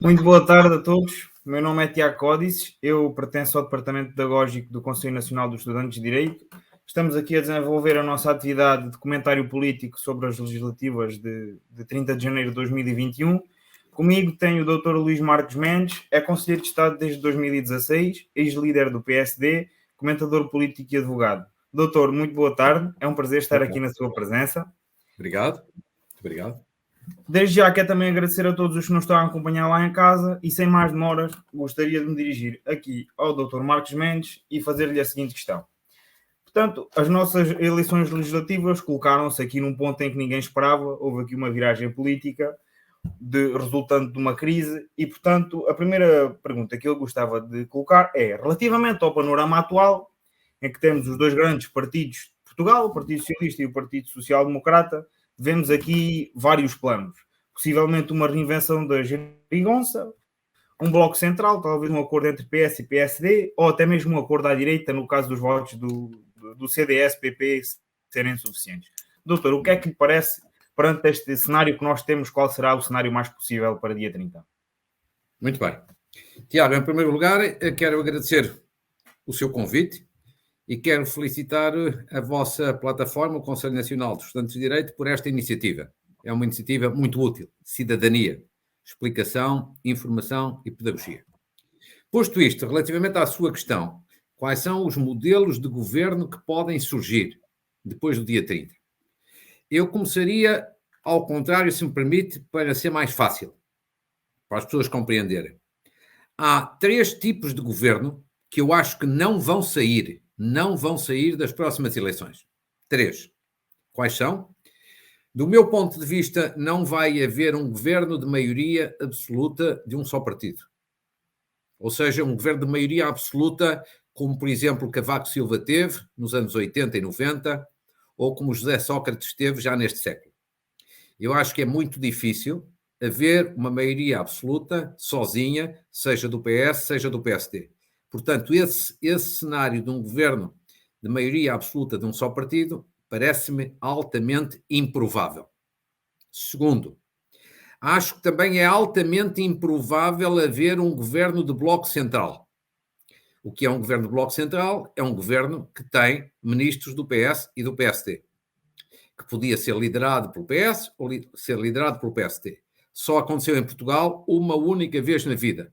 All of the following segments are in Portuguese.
Muito boa tarde a todos. O meu nome é Tiago Códices, eu pertenço ao Departamento Pedagógico do Conselho Nacional dos Estudantes de Direito. Estamos aqui a desenvolver a nossa atividade de comentário político sobre as legislativas de 30 de janeiro de 2021. Comigo tenho o Dr. Luís Marques Mendes, é Conselheiro de Estado desde 2016, ex-líder do PSD, comentador político e advogado. Doutor, muito boa tarde, é um prazer estar Boa aqui na tarde. sua presença. Obrigado. Muito obrigado. Desde já quero também agradecer a todos os que nos estão a acompanhar lá em casa e sem mais demoras gostaria de me dirigir aqui ao Dr. Marcos Mendes e fazer-lhe a seguinte questão. Portanto, as nossas eleições legislativas colocaram-se aqui num ponto em que ninguém esperava, houve aqui uma viragem política resultante de uma crise e, portanto, a primeira pergunta que eu gostava de colocar é, relativamente ao panorama atual, em que temos os dois grandes partidos de Portugal, o Partido Socialista e o Partido Social Democrata, vemos aqui vários planos. Possivelmente uma reinvenção da geringonça, um bloco central, talvez um acordo entre PS e PSD, ou até mesmo um acordo à direita, no caso dos votos do CDS-PP serem suficientes. Doutor, o que é que lhe parece perante este cenário que nós temos? Qual será o cenário mais possível para dia 30? Muito bem. Tiago, em primeiro lugar, quero agradecer o seu convite e quero felicitar a vossa plataforma, o Conselho Nacional dos Estudantes de Direito, por esta iniciativa. É uma iniciativa muito útil. Cidadania, explicação, informação e pedagogia. Posto isto, relativamente à sua questão, quais são os modelos de governo que podem surgir depois do dia 30? Eu começaria ao contrário, se me permite, para ser mais fácil, para as pessoas compreenderem. Há três tipos de governo que eu acho que não vão sair das próximas eleições. Três. Quais são? Do meu ponto de vista, não vai haver um governo de maioria absoluta de um só partido. Ou seja, um governo de maioria absoluta, como, por exemplo, Cavaco Silva teve nos anos 80 e 90, ou como José Sócrates teve já neste século. Eu acho que é muito difícil haver uma maioria absoluta, sozinha, seja do PS, seja do PSD. Portanto, esse cenário de um governo de maioria absoluta de um só partido parece-me altamente improvável. Segundo, acho que também é altamente improvável haver um governo de bloco central. O que é um governo de bloco central? É um governo que tem ministros do PS e do PSD, que podia ser liderado pelo PS ou ser liderado pelo PSD. Só aconteceu em Portugal uma única vez na vida.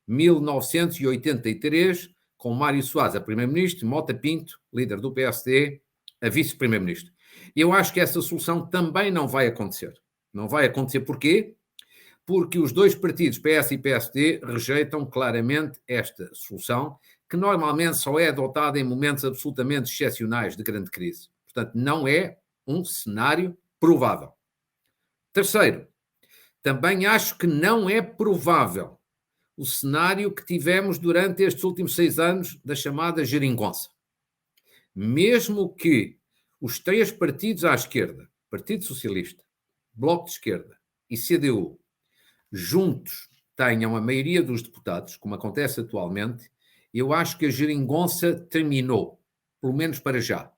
1983, com Mário Soares a primeiro-ministro, Mota Pinto, líder do PSD, a vice-primeiro-ministro. Eu acho que essa solução também não vai acontecer. Não vai acontecer porquê? Porque os dois partidos, PS e PSD, rejeitam claramente esta solução, que normalmente só é adotada em momentos absolutamente excepcionais de grande crise. Portanto, não é um cenário provável. Terceiro, também acho que não é provável o cenário que tivemos durante estes últimos 6 anos da chamada geringonça. Mesmo que os três partidos à esquerda, Partido Socialista, Bloco de Esquerda e CDU, juntos tenham a maioria dos deputados, como acontece atualmente, eu acho que a geringonça terminou, pelo menos para já.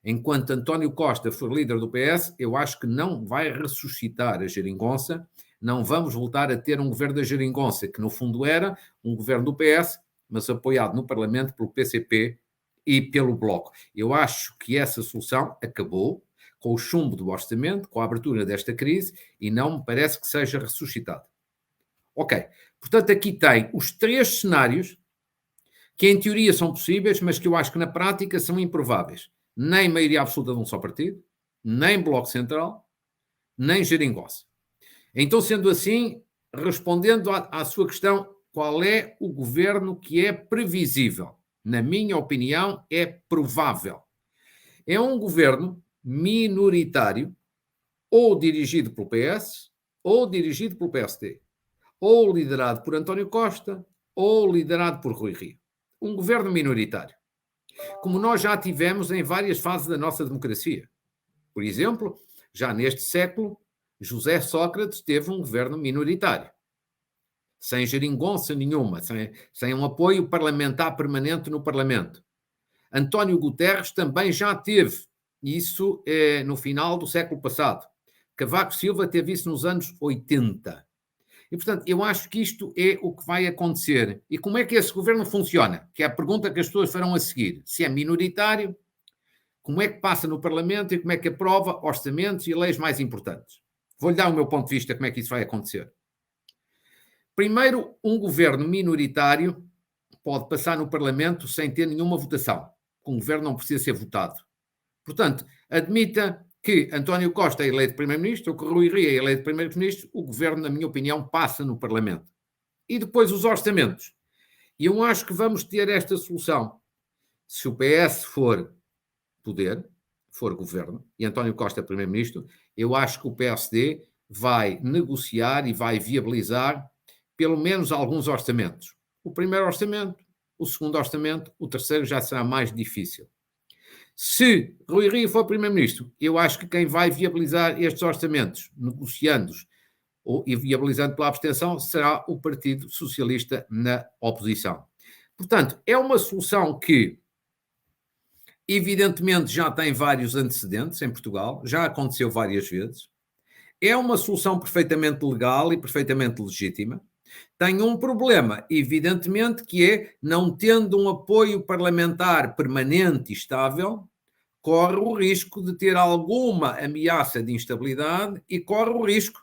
Enquanto António Costa for líder do PS, eu acho que não vai ressuscitar a geringonça, não vamos voltar a ter um governo da geringonça, que no fundo era um governo do PS, mas apoiado no Parlamento pelo PCP e pelo Bloco. Eu acho que essa solução acabou com o chumbo do orçamento, com a abertura desta crise, e não me parece que seja ressuscitada. Ok, portanto aqui tem os três cenários que em teoria são possíveis, mas que eu acho que na prática são improváveis. Nem maioria absoluta de um só partido, nem bloco central, nem geringonça. Então, sendo assim, respondendo à sua questão, qual é o governo que é previsível? Na minha opinião, é provável. É um governo minoritário, ou dirigido pelo PS, ou dirigido pelo PSD, ou liderado por António Costa, ou liderado por Rui Rio. Um governo minoritário, como nós já tivemos em várias fases da nossa democracia. Por exemplo, já neste século, José Sócrates teve um governo minoritário, sem geringonça nenhuma, sem um apoio parlamentar permanente no Parlamento. António Guterres também já teve isso no final do século passado. Cavaco Silva teve isso nos anos 80. E, portanto, eu acho que isto é o que vai acontecer. E como é que esse governo funciona? Que é a pergunta que as pessoas farão a seguir. Se é minoritário, como é que passa no Parlamento e como é que aprova orçamentos e leis mais importantes? Vou-lhe dar o meu ponto de vista como é que isso vai acontecer. Primeiro, um governo minoritário pode passar no Parlamento sem ter nenhuma votação. Um governo não precisa ser votado. Portanto, admita que António Costa é eleito Primeiro-Ministro ou que Rui Rio é eleito Primeiro-Ministro, o governo, na minha opinião, passa no Parlamento. E depois os orçamentos. E eu acho que vamos ter esta solução. Se o PS for poder, for governo, e António Costa é Primeiro-Ministro, eu acho que o PSD vai negociar e vai viabilizar pelo menos alguns orçamentos. O primeiro orçamento, o segundo orçamento, o terceiro já será mais difícil. Se Rui Rio for Primeiro-Ministro, eu acho que quem vai viabilizar estes orçamentos, negociando-os e viabilizando pela abstenção, será o Partido Socialista na oposição. Portanto, é uma solução que, evidentemente, já tem vários antecedentes em Portugal, já aconteceu várias vezes. É uma solução perfeitamente legal e perfeitamente legítima. Tem um problema, evidentemente, que é, não tendo um apoio parlamentar permanente e estável, corre o risco de ter alguma ameaça de instabilidade e corre o risco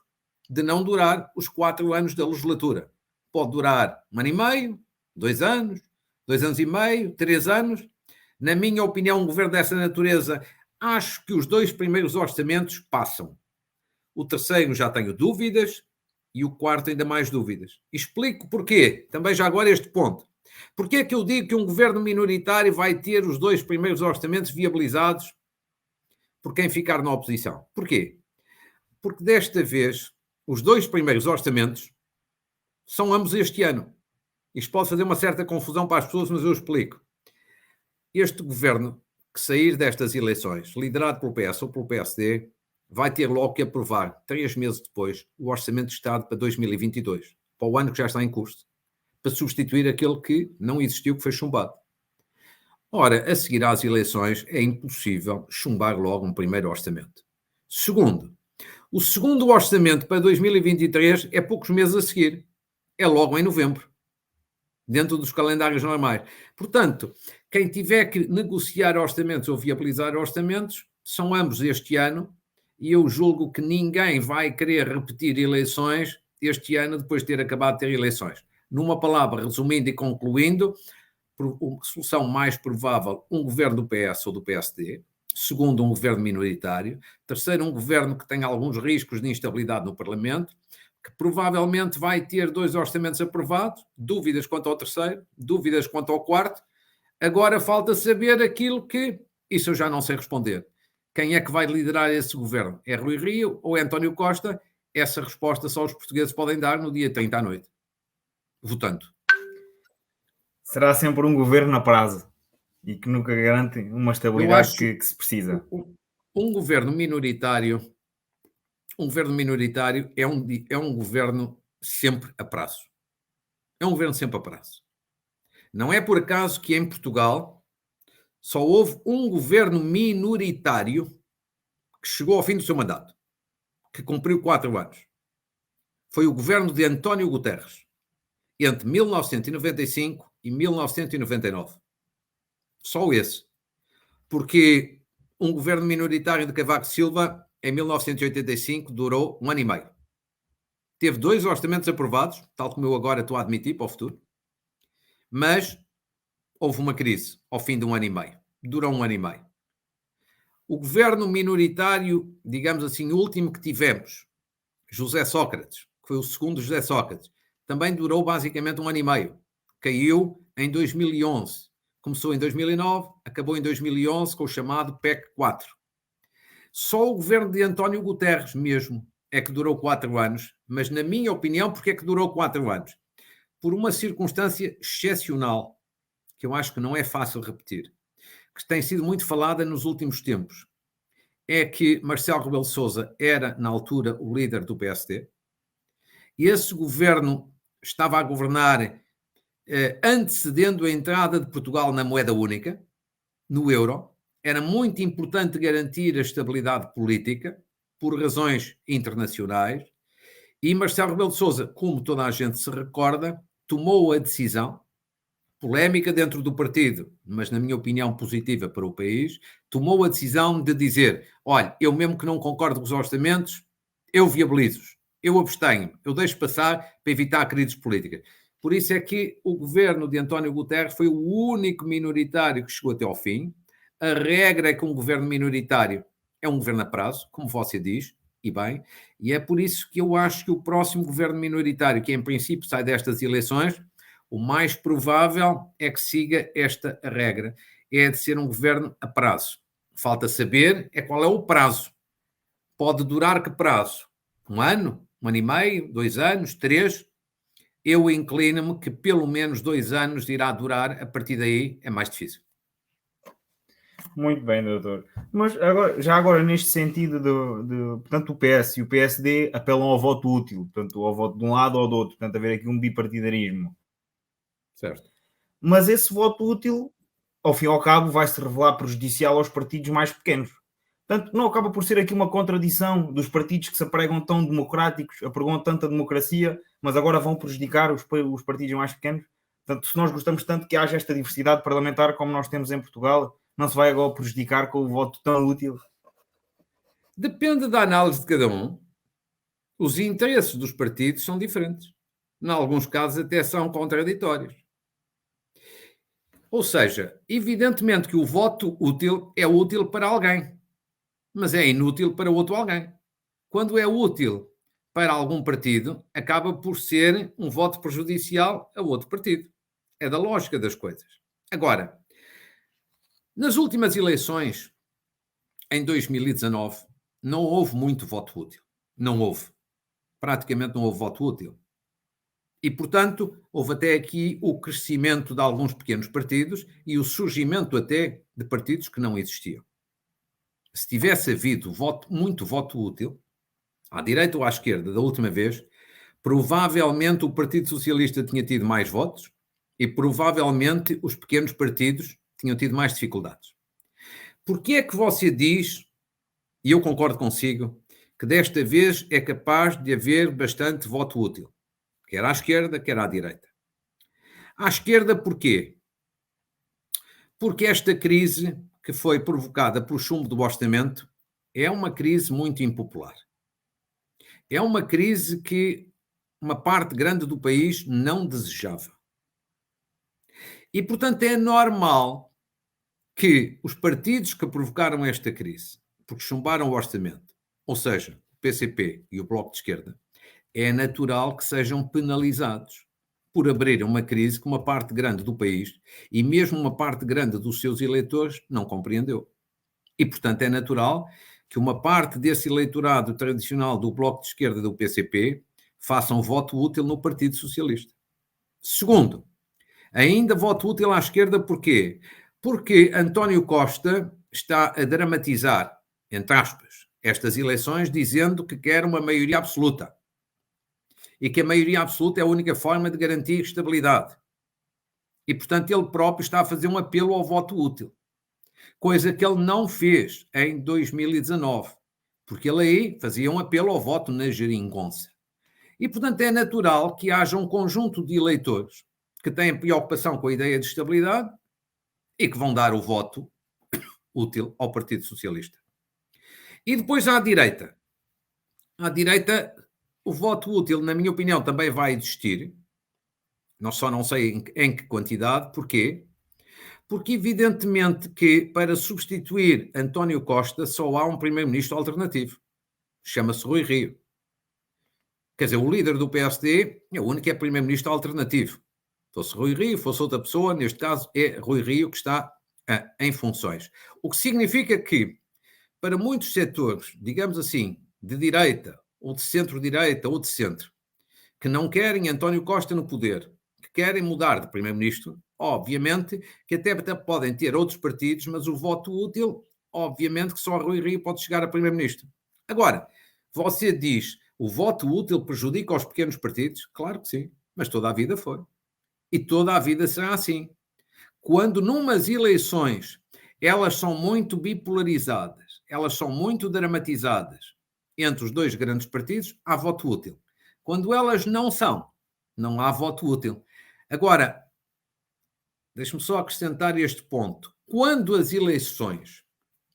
de não durar os 4 anos da legislatura. Pode durar 1 ano e meio, 2 anos, 2 anos e meio, 3 anos. Na minha opinião, um governo dessa natureza, acho que os 2 primeiros orçamentos passam. O terceiro já tenho dúvidas e o quarto ainda mais dúvidas. Explico porquê, também já agora este ponto. Porquê é que eu digo que um governo minoritário vai ter os 2 primeiros orçamentos viabilizados por quem ficar na oposição? Porquê? Porque desta vez os 2 primeiros orçamentos são ambos este ano. Isto pode fazer uma certa confusão para as pessoas, mas eu explico. Este governo que sair destas eleições, liderado pelo PS ou pelo PSD, vai ter logo que aprovar, 3 meses depois, o Orçamento de Estado para 2022, para o ano que já está em curso, para substituir aquele que não existiu, que foi chumbado. Ora, a seguir às eleições, é impossível chumbar logo um primeiro orçamento. Segundo, o segundo orçamento para 2023 é poucos meses a seguir. É logo em novembro, dentro dos calendários normais. Portanto, quem tiver que negociar orçamentos ou viabilizar orçamentos, são ambos este ano, e eu julgo que ninguém vai querer repetir eleições este ano depois de ter acabado de ter eleições. Numa palavra, resumindo e concluindo, solução mais provável, um governo do PS ou do PSD. Segundo, um governo minoritário. Terceiro, um governo que tem alguns riscos de instabilidade no Parlamento, que provavelmente vai ter 2 orçamentos aprovados, dúvidas quanto ao terceiro, dúvidas quanto ao quarto. Agora falta saber aquilo que, isso eu já não sei responder. Quem é que vai liderar esse governo? É Rui Rio ou é António Costa? Essa resposta só os portugueses podem dar no dia 30 à noite, votando. Será sempre um governo a prazo e que nunca garante uma estabilidade que se precisa. Um governo minoritário é um governo sempre a prazo. É um governo sempre a prazo. Não é por acaso que em Portugal só houve um governo minoritário que chegou ao fim do seu mandato, que cumpriu 4 anos. Foi o governo de António Guterres, entre 1995 e 1999. Só esse. Porque um governo minoritário de Cavaco Silva, em 1985, durou 1 ano e meio. Teve 2 orçamentos aprovados, tal como eu agora estou a admitir para o futuro, mas houve uma crise ao fim de 1 ano e meio. Durou 1 ano e meio. O governo minoritário, digamos assim, o último que tivemos, José Sócrates, que foi o segundo José Sócrates, também durou basicamente 1 ano e meio. Caiu em 2011. Começou em 2009, acabou em 2011 com o chamado PEC 4. Só o governo de António Guterres mesmo é que durou 4 anos, mas na minha opinião, porque é que durou 4 anos? Por uma circunstância excepcional, que eu acho que não é fácil repetir, que tem sido muito falada nos últimos tempos, é que Marcelo Rebelo de Sousa era, na altura, o líder do PSD, e esse governo estava a governar antecedendo a entrada de Portugal na moeda única, no euro. Era muito importante garantir a estabilidade política, por razões internacionais, E Marcelo Rebelo de Sousa, como toda a gente se recorda, tomou a decisão, polémica dentro do partido, mas na minha opinião positiva para o país, tomou a decisão de dizer, olha, eu mesmo que não concordo com os orçamentos, eu viabilizo-os, eu abstenho, eu deixo passar para evitar crises políticas. Por isso é que o governo de António Guterres foi o único minoritário que chegou até ao fim. A regra é que um governo minoritário é um governo a prazo, como você diz, e bem, e é por isso que eu acho que o próximo governo minoritário, que em princípio sai destas eleições, o mais provável é que siga esta regra, é de ser um governo a prazo. Falta saber é qual é o prazo. Pode durar que prazo? 1 ano? 1 ano e meio? 2 anos? 3? Eu inclino-me que pelo menos 2 anos irá durar, a partir daí é mais difícil. Muito bem, doutor. Mas agora, já agora, neste sentido, portanto, o PS e o PSD apelam ao voto útil, portanto, ao voto de um lado ou do outro, portanto, haver aqui um bipartidarismo. Certo. Mas esse voto útil, ao fim e ao cabo, vai se revelar prejudicial aos partidos mais pequenos. Portanto, não acaba por ser aqui uma contradição dos partidos que se apregam tão democráticos, apregam tanta democracia, mas agora vão prejudicar os partidos mais pequenos? Portanto, se nós gostamos tanto que haja esta diversidade parlamentar como nós temos em Portugal, não se vai agora prejudicar com o voto tão útil? Depende da análise de cada um. Os interesses dos partidos são diferentes. Em alguns casos até são contraditórios. Ou seja, evidentemente que o voto útil é útil para alguém, mas é inútil para outro alguém. Quando é útil para algum partido, acaba por ser um voto prejudicial a outro partido. É da lógica das coisas. Agora, nas últimas eleições, em 2019, não houve muito voto útil. Não houve. Praticamente não houve voto útil. E, portanto, houve até aqui o crescimento de alguns pequenos partidos e o surgimento até de partidos que não existiam. Se tivesse havido muito voto útil, à direita ou à esquerda, da última vez, provavelmente o Partido Socialista tinha tido mais votos e provavelmente os pequenos partidos tinham tido mais dificuldades. Porquê é que você diz, e eu concordo consigo, que desta vez é capaz de haver bastante voto útil? Quer à esquerda, quer à direita. À esquerda, porquê? Porque esta crise que foi provocada pelo chumbo do orçamento é uma crise muito impopular. É uma crise que uma parte grande do país não desejava. E, portanto, é normal que os partidos que provocaram esta crise, porque chumbaram o orçamento, ou seja, o PCP e o Bloco de Esquerda, é natural que sejam penalizados por abrir uma crise que uma parte grande do país e mesmo uma parte grande dos seus eleitores não compreendeu. E, portanto, é natural que uma parte desse eleitorado tradicional do Bloco de Esquerda e do PCP façam voto útil no Partido Socialista. Segundo, ainda voto útil à esquerda porquê? Porque António Costa está a dramatizar, entre aspas, estas eleições dizendo que quer uma maioria absoluta. E que a maioria absoluta é a única forma de garantir estabilidade. E, portanto, ele próprio está a fazer um apelo ao voto útil. Coisa que ele não fez em 2019. Porque ele aí fazia um apelo ao voto na geringonça. E, portanto, é natural que haja um conjunto de eleitores que têm preocupação com a ideia de estabilidade e que vão dar o voto útil ao Partido Socialista. E depois à direita. À direita, o voto útil, na minha opinião, também vai existir. Só não sei em que quantidade. Porquê? Porque, evidentemente, que para substituir António Costa só há um primeiro-ministro alternativo. Chama-se Rui Rio. Quer dizer, o líder do PSD é o único que é primeiro-ministro alternativo. Fosse Rui Rio, fosse outra pessoa, neste caso é Rui Rio que está em funções. O que significa que, para muitos setores, digamos assim, de direita, ou de centro-direita, ou de centro, que não querem António Costa no poder, que querem mudar de primeiro-ministro, obviamente que até podem ter outros partidos, mas o voto útil, obviamente que só Rui Rio pode chegar a primeiro-ministro. Agora, você diz, o voto útil prejudica os pequenos partidos? Claro que sim, mas toda a vida foi. E toda a vida será assim. Quando numas eleições elas são muito bipolarizadas, elas são muito dramatizadas entre os dois grandes partidos, há voto útil. Quando elas não são, não há voto útil. Agora, deixe-me só acrescentar este ponto. Quando as eleições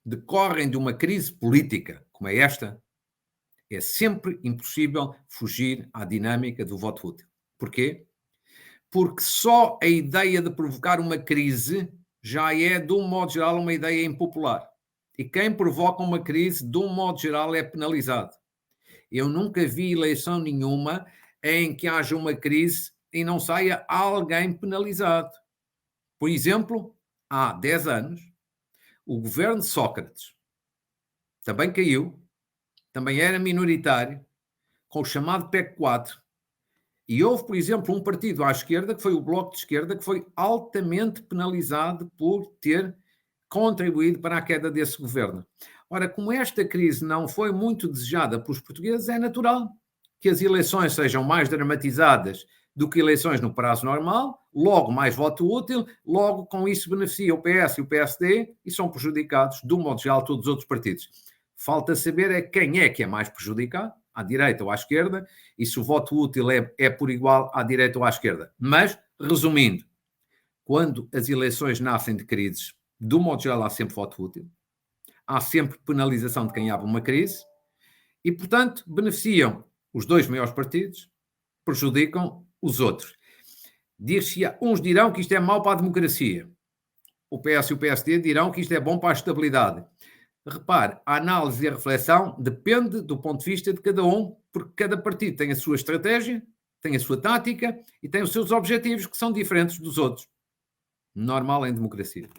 decorrem de uma crise política como é esta, é sempre impossível fugir à dinâmica do voto útil. Porquê? Porque só a ideia de provocar uma crise já é, de um modo geral, uma ideia impopular. E quem provoca uma crise, de um modo geral, é penalizado. Eu nunca vi eleição nenhuma em que haja uma crise e não saia alguém penalizado. Por exemplo, há 10 anos, o governo de Sócrates também caiu, também era minoritário, com o chamado PEC 4. E houve, por exemplo, um partido à esquerda, que foi o Bloco de Esquerda, que foi altamente penalizado por ter contribuído para a queda desse governo. Ora, como esta crise não foi muito desejada pelos portugueses, é natural que as eleições sejam mais dramatizadas do que eleições no prazo normal, logo mais voto útil, logo com isso beneficia o PS e o PSD e são prejudicados, do modo geral, todos os outros partidos. Falta saber quem é que é mais prejudicado, à direita ou à esquerda, e se o voto útil é por igual à direita ou à esquerda. Mas, resumindo, quando as eleições nascem de crises, do modo geral há sempre voto útil, há sempre penalização de quem abre uma crise e, portanto, beneficiam os dois maiores partidos, prejudicam os outros. Uns dirão que isto é mau para a democracia. O PS e o PSD dirão que isto é bom para a estabilidade. Repare, a análise e a reflexão depende do ponto de vista de cada um, porque cada partido tem a sua estratégia, tem a sua tática e tem os seus objetivos que são diferentes dos outros. Normal em democracia.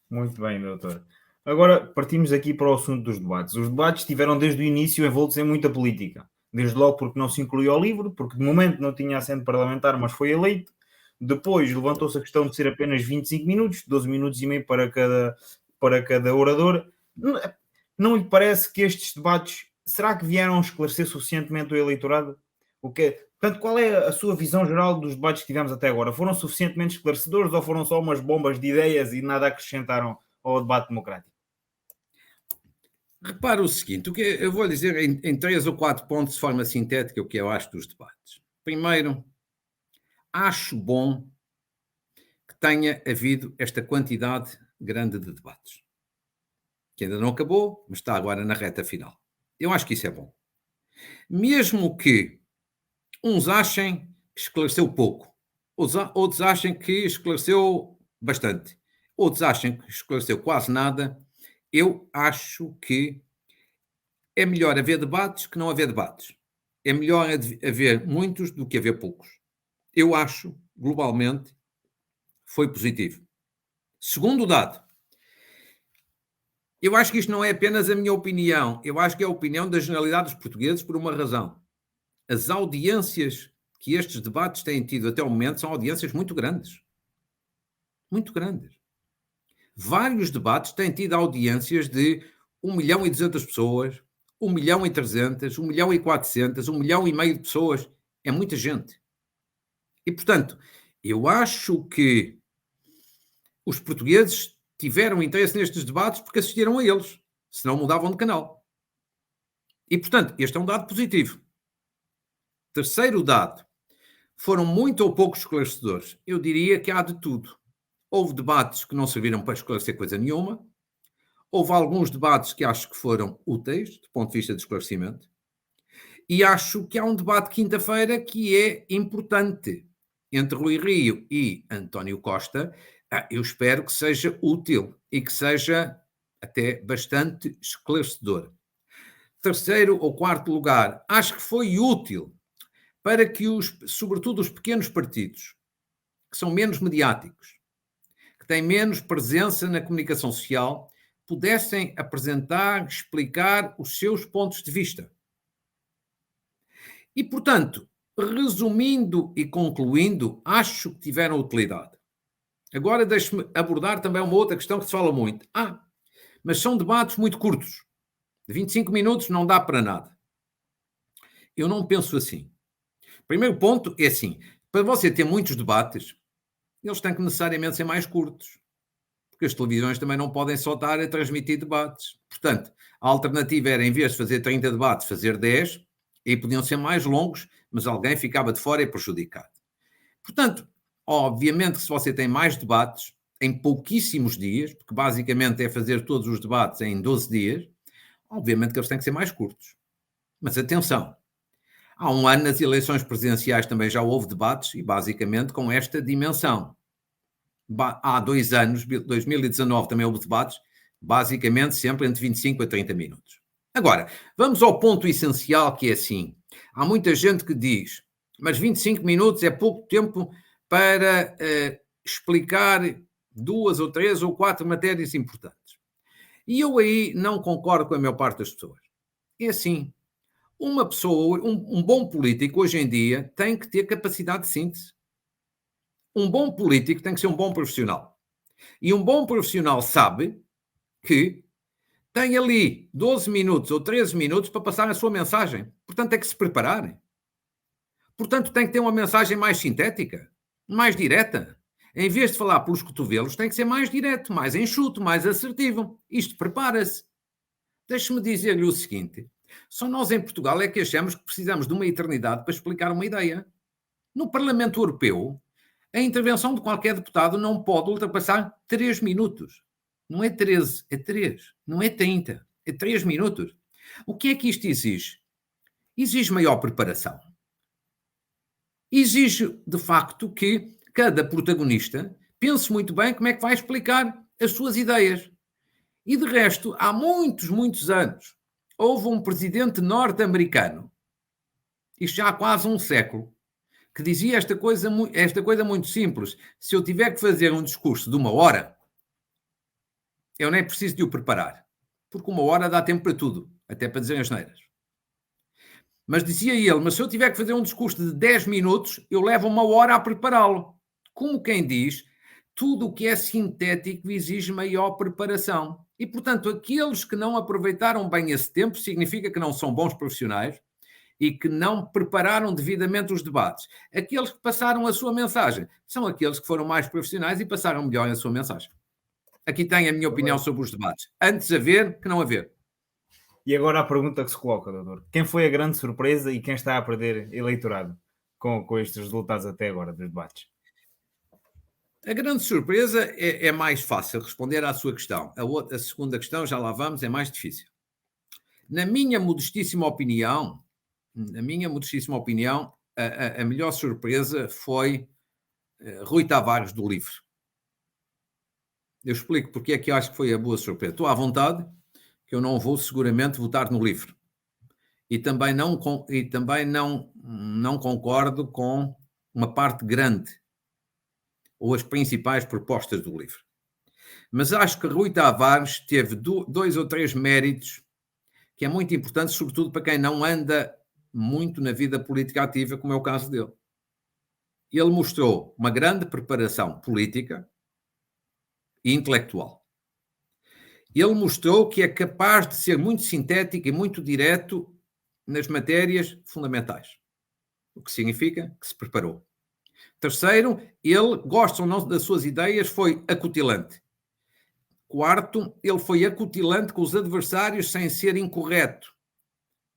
Muito bem, doutor. Agora partimos aqui para o assunto dos debates. Os debates estiveram desde o início envoltos em muita política. Desde logo porque não se incluiu ao livro, porque de momento não tinha assento parlamentar, mas foi eleito. Depois levantou-se a questão de ser apenas 25 minutos, 12 minutos e meio para cada orador. Não lhe parece que estes debates, será que vieram esclarecer suficientemente o eleitorado? Portanto, qual é a sua visão geral dos debates que tivemos até agora? Foram suficientemente esclarecedores ou foram só umas bombas de ideias e nada acrescentaram ao debate democrático? Repara o seguinte, o que eu vou dizer em 3 ou 4 pontos de forma sintética o que eu acho dos debates. Primeiro, acho bom que tenha havido esta quantidade grande de debates, que ainda não acabou, mas está agora na reta final. Eu acho que isso é bom. Mesmo que uns achem que esclareceu pouco, outros achem que esclareceu bastante, outros achem que esclareceu quase nada, eu acho que é melhor haver debates que não haver debates. É melhor haver muitos do que haver poucos. Eu acho, globalmente, foi positivo. Segundo dado, eu acho que isto não é apenas a minha opinião, eu acho que é a opinião da generalidade dos portugueses por uma razão. As audiências que estes debates têm tido até o momento são audiências muito grandes. Muito grandes. Vários debates têm tido audiências de 1.200.000 pessoas, 1.300.000, 1.400.000, 1.500.000 de pessoas. É muita gente. E, portanto, eu acho que os portugueses tiveram interesse nestes debates porque assistiram a eles, senão mudavam de canal. E, portanto, este é um dado positivo. Terceiro dado, foram muito ou pouco esclarecedores. Eu diria que há de tudo. Houve debates que não serviram para esclarecer coisa nenhuma. Houve alguns debates que acho que foram úteis, do ponto de vista de esclarecimento. E acho que há um debate quinta-feira que é importante. Entre Rui Rio e António Costa, eu espero que seja útil e que seja até bastante esclarecedor. Terceiro ou quarto lugar, acho que foi útil para que, sobretudo os pequenos partidos, que são menos mediáticos, que têm menos presença na comunicação social, pudessem apresentar, explicar os seus pontos de vista. E, portanto, resumindo e concluindo, acho que tiveram utilidade. Agora deixe-me abordar também uma outra questão que se fala muito. Mas são debates muito curtos. De 25 minutos não dá para nada. Eu não penso assim. Primeiro ponto é assim, para você ter muitos debates, eles têm que necessariamente ser mais curtos. Porque as televisões também não podem só estar a transmitir debates. Portanto, a alternativa era, em vez de fazer 30 debates, fazer 10 E podiam ser mais longos, mas alguém ficava de fora e prejudicado. Portanto, obviamente que se você tem mais debates em pouquíssimos dias, porque basicamente é fazer todos os debates em 12 dias, obviamente que eles têm que ser mais curtos. Mas atenção, há um ano nas eleições presidenciais também já houve debates e basicamente com esta dimensão. Há 2 anos, 2019 também houve debates, basicamente sempre entre 25 a 30 minutos. Agora, vamos ao ponto essencial que é assim. Há muita gente que diz, mas 25 minutos é pouco tempo para explicar 2 ou 3 ou 4 matérias importantes. E eu aí não concordo com a maior parte das pessoas. É assim, uma pessoa, um bom político hoje em dia tem que ter capacidade de síntese. Um bom político tem que ser um bom profissional. E um bom profissional sabe que tem ali 12 minutos ou 13 minutos para passar a sua mensagem. Portanto, tem que se preparar. Portanto, tem que ter uma mensagem mais sintética, mais direta. Em vez de falar pelos cotovelos, tem que ser mais direto, mais enxuto, mais assertivo. Isto prepara-se. Deixe-me dizer-lhe o seguinte: só nós em Portugal é que achamos que precisamos de uma eternidade para explicar uma ideia. No Parlamento Europeu, a intervenção de qualquer deputado não pode ultrapassar 3 minutos. Não é 13, é 3. Não é 30, é 3 minutos. O que é que isto exige? Exige maior preparação. Exige, de facto, que cada protagonista pense muito bem como é que vai explicar as suas ideias. E, de resto, há muitos, muitos anos, houve um presidente norte-americano, isto já há quase um século, que dizia esta coisa muito simples: se eu tiver que fazer um discurso de 1 hora, eu nem preciso de o preparar, porque 1 hora dá tempo para tudo, até para dizer asneiras. Mas dizia ele, mas se eu tiver que fazer um discurso de 10 minutos, eu levo 1 hora a prepará-lo. Como quem diz, tudo o que é sintético exige maior preparação. E, portanto, aqueles que não aproveitaram bem esse tempo, significa que não são bons profissionais e que não prepararam devidamente os debates. Aqueles que passaram a sua mensagem são aqueles que foram mais profissionais e passaram melhor a sua mensagem. Aqui tem a minha opinião sobre os debates. Antes haver que não haver. E agora a pergunta que se coloca, doutor: quem foi a grande surpresa e quem está a perder eleitorado com estes resultados até agora dos debates? A grande surpresa é mais fácil responder à sua questão. A segunda questão, já lá vamos, é mais difícil. Na minha modestíssima opinião, a melhor surpresa foi Rui Tavares do LIVRE. Eu explico porque é que eu acho que foi a boa surpresa. Estou à vontade, que eu não vou seguramente votar no LIVRE. E também não concordo com uma parte grande ou as principais propostas do LIVRE. Mas acho que Rui Tavares teve 2 ou 3 méritos que é muito importante, sobretudo para quem não anda muito na vida política ativa, como é o caso dele. Ele mostrou uma grande preparação política e intelectual. Ele mostrou que é capaz de ser muito sintético e muito direto nas matérias fundamentais, o que significa que se preparou. Terceiro, ele, gosta ou não das suas ideias, foi acutilante. Quarto, ele foi acutilante com os adversários sem ser incorreto,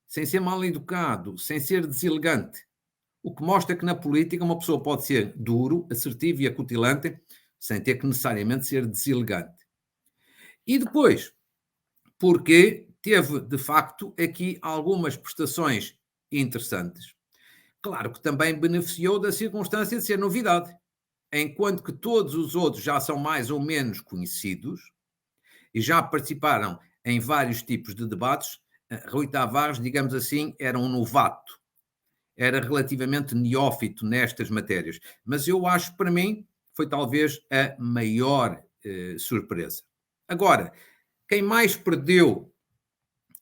sem ser mal educado, sem ser deselegante. O que mostra que na política uma pessoa pode ser duro, assertivo e acutilante sem ter que necessariamente ser deselegante. E depois, porque teve, de facto, aqui algumas prestações interessantes. Claro que também beneficiou da circunstância de ser novidade. Enquanto que todos os outros já são mais ou menos conhecidos e já participaram em vários tipos de debates, Rui Tavares, digamos assim, era um novato. Era relativamente neófito nestas matérias. Mas eu acho, para mim, foi talvez a maior surpresa. Agora, quem mais perdeu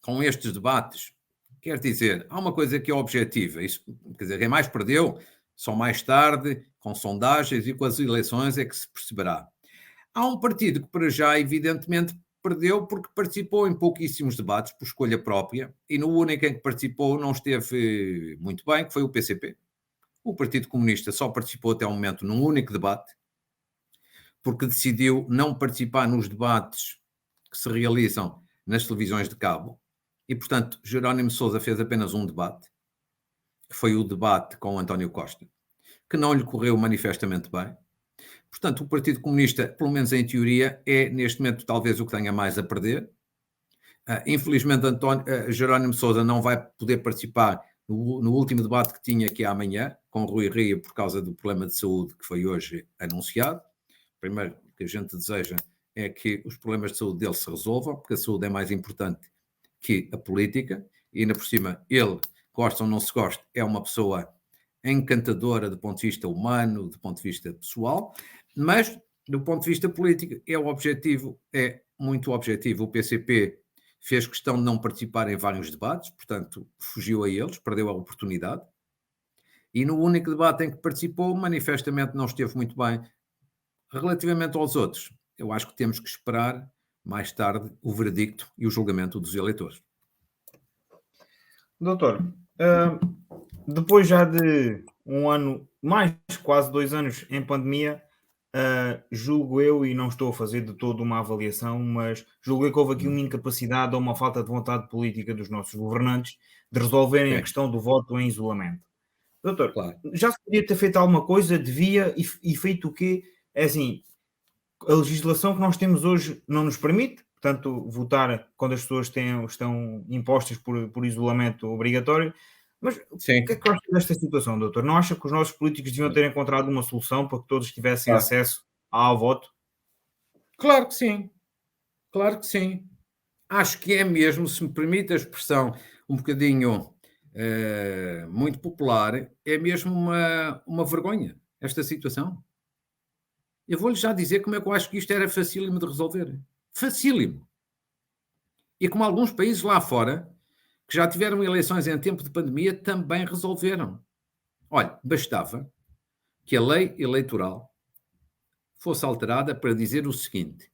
com estes debates, quer dizer, há uma coisa que é objetiva. Isso, quer dizer, quem mais perdeu, só mais tarde, com sondagens e com as eleições, é que se perceberá. Há um partido que, para já, evidentemente, perdeu porque participou em pouquíssimos debates por escolha própria e no único em que participou não esteve muito bem, que foi o PCP. O Partido Comunista só participou até o momento num único debate, porque decidiu não participar nos debates que se realizam nas televisões de cabo e, portanto, Jerónimo de Sousa fez apenas um debate. foi o debate com António Costa, que não lhe correu manifestamente bem. Portanto, o Partido Comunista, pelo menos em teoria, é neste momento talvez o que tenha mais a perder. Infelizmente, Jerónimo de Sousa não vai poder participar no último debate que tinha aqui amanhã, com Rui Rio, por causa do problema de saúde que foi hoje anunciado. Primeiro, o que a gente deseja é que os problemas de saúde dele se resolvam, porque a saúde é mais importante que a política, e ainda por cima, ele, gosta ou não se gosta, é uma pessoa encantadora do ponto de vista humano, do ponto de vista pessoal, mas do ponto de vista político é muito objetivo. O PCP fez questão de não participar em vários debates, portanto, fugiu a eles, perdeu a oportunidade. E no único debate em que participou, manifestamente não esteve muito bem. Relativamente aos outros, eu acho que temos que esperar mais tarde o veredicto e o julgamento dos eleitores. Doutor, depois já de um ano, mais quase 2 anos em pandemia, julgo eu, e não estou a fazer de todo uma avaliação, mas julgo eu que houve aqui uma incapacidade ou uma falta de vontade política dos nossos governantes de resolverem a questão do voto em isolamento. Doutor, Claro. já se podia ter feito alguma coisa, devia, e feito o quê? É assim, a legislação que nós temos hoje não nos permite, portanto, votar quando as pessoas estão impostas por isolamento obrigatório. Mas o Sim, que é que acha desta situação, doutor? Não acha que os nossos políticos deviam ter encontrado uma solução para que todos tivessem claro. acesso ao voto? Claro que sim, claro que sim. Acho que é mesmo, se me permite a expressão um bocadinho muito popular, é mesmo uma vergonha esta situação. Eu vou-lhe já dizer como é que eu acho que isto era facílimo de resolver. Facílimo. E como alguns países lá fora, que já tiveram eleições em tempo de pandemia, também resolveram. Olha, bastava que a lei eleitoral fosse alterada para dizer o seguinte: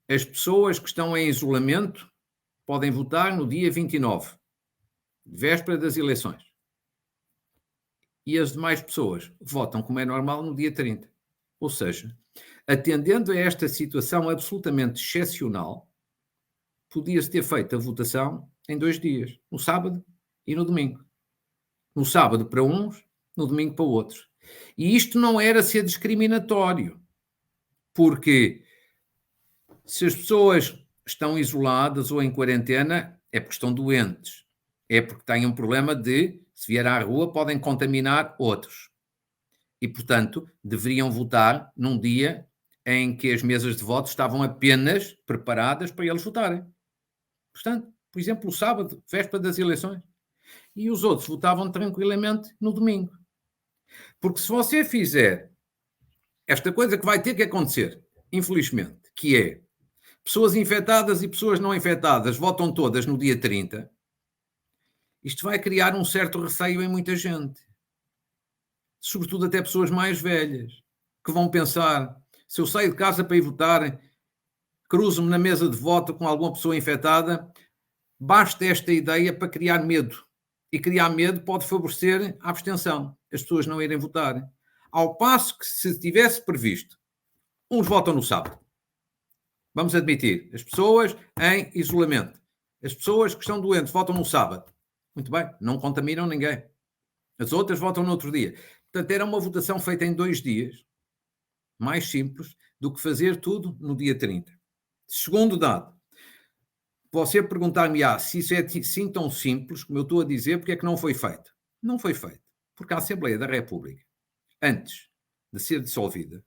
as pessoas que estão em isolamento podem votar no dia 29, véspera das eleições. E as demais pessoas votam, como é normal, no dia 30. Ou seja, atendendo a esta situação absolutamente excepcional, podia-se ter feito a votação em 2 dias, no sábado e no domingo. No sábado para uns, no domingo para outros. E isto não era ser discriminatório, porque se as pessoas estão isoladas ou em quarentena, é porque estão doentes, é porque têm um problema de, se vier à rua, podem contaminar outros. E, portanto, deveriam votar num dia em que as mesas de voto estavam apenas preparadas para eles votarem. Portanto, por exemplo, o sábado, véspera das eleições. E os outros votavam tranquilamente no domingo. Porque se você fizer esta coisa que vai ter que acontecer, infelizmente, que é pessoas infectadas e pessoas não infectadas votam todas no dia 30, isto vai criar um certo receio em muita gente. Sobretudo até pessoas mais velhas, que vão pensar, se eu saio de casa para ir votar, cruzo-me na mesa de voto com alguma pessoa infectada, basta esta ideia para criar medo. E criar medo pode favorecer a abstenção, as pessoas não irem votar. Ao passo que, se tivesse previsto, uns votam no sábado. Vamos admitir, as pessoas em isolamento, as pessoas que estão doentes votam no sábado. Muito bem, não contaminam ninguém. As outras votam no outro dia. Portanto, era uma votação feita em 2 dias, mais simples do que fazer tudo no dia 30. Segundo dado, você perguntar-me se isso é assim tão simples, como eu estou a dizer, porque é que não foi feito? Não foi feito, porque a Assembleia da República, antes de ser dissolvida,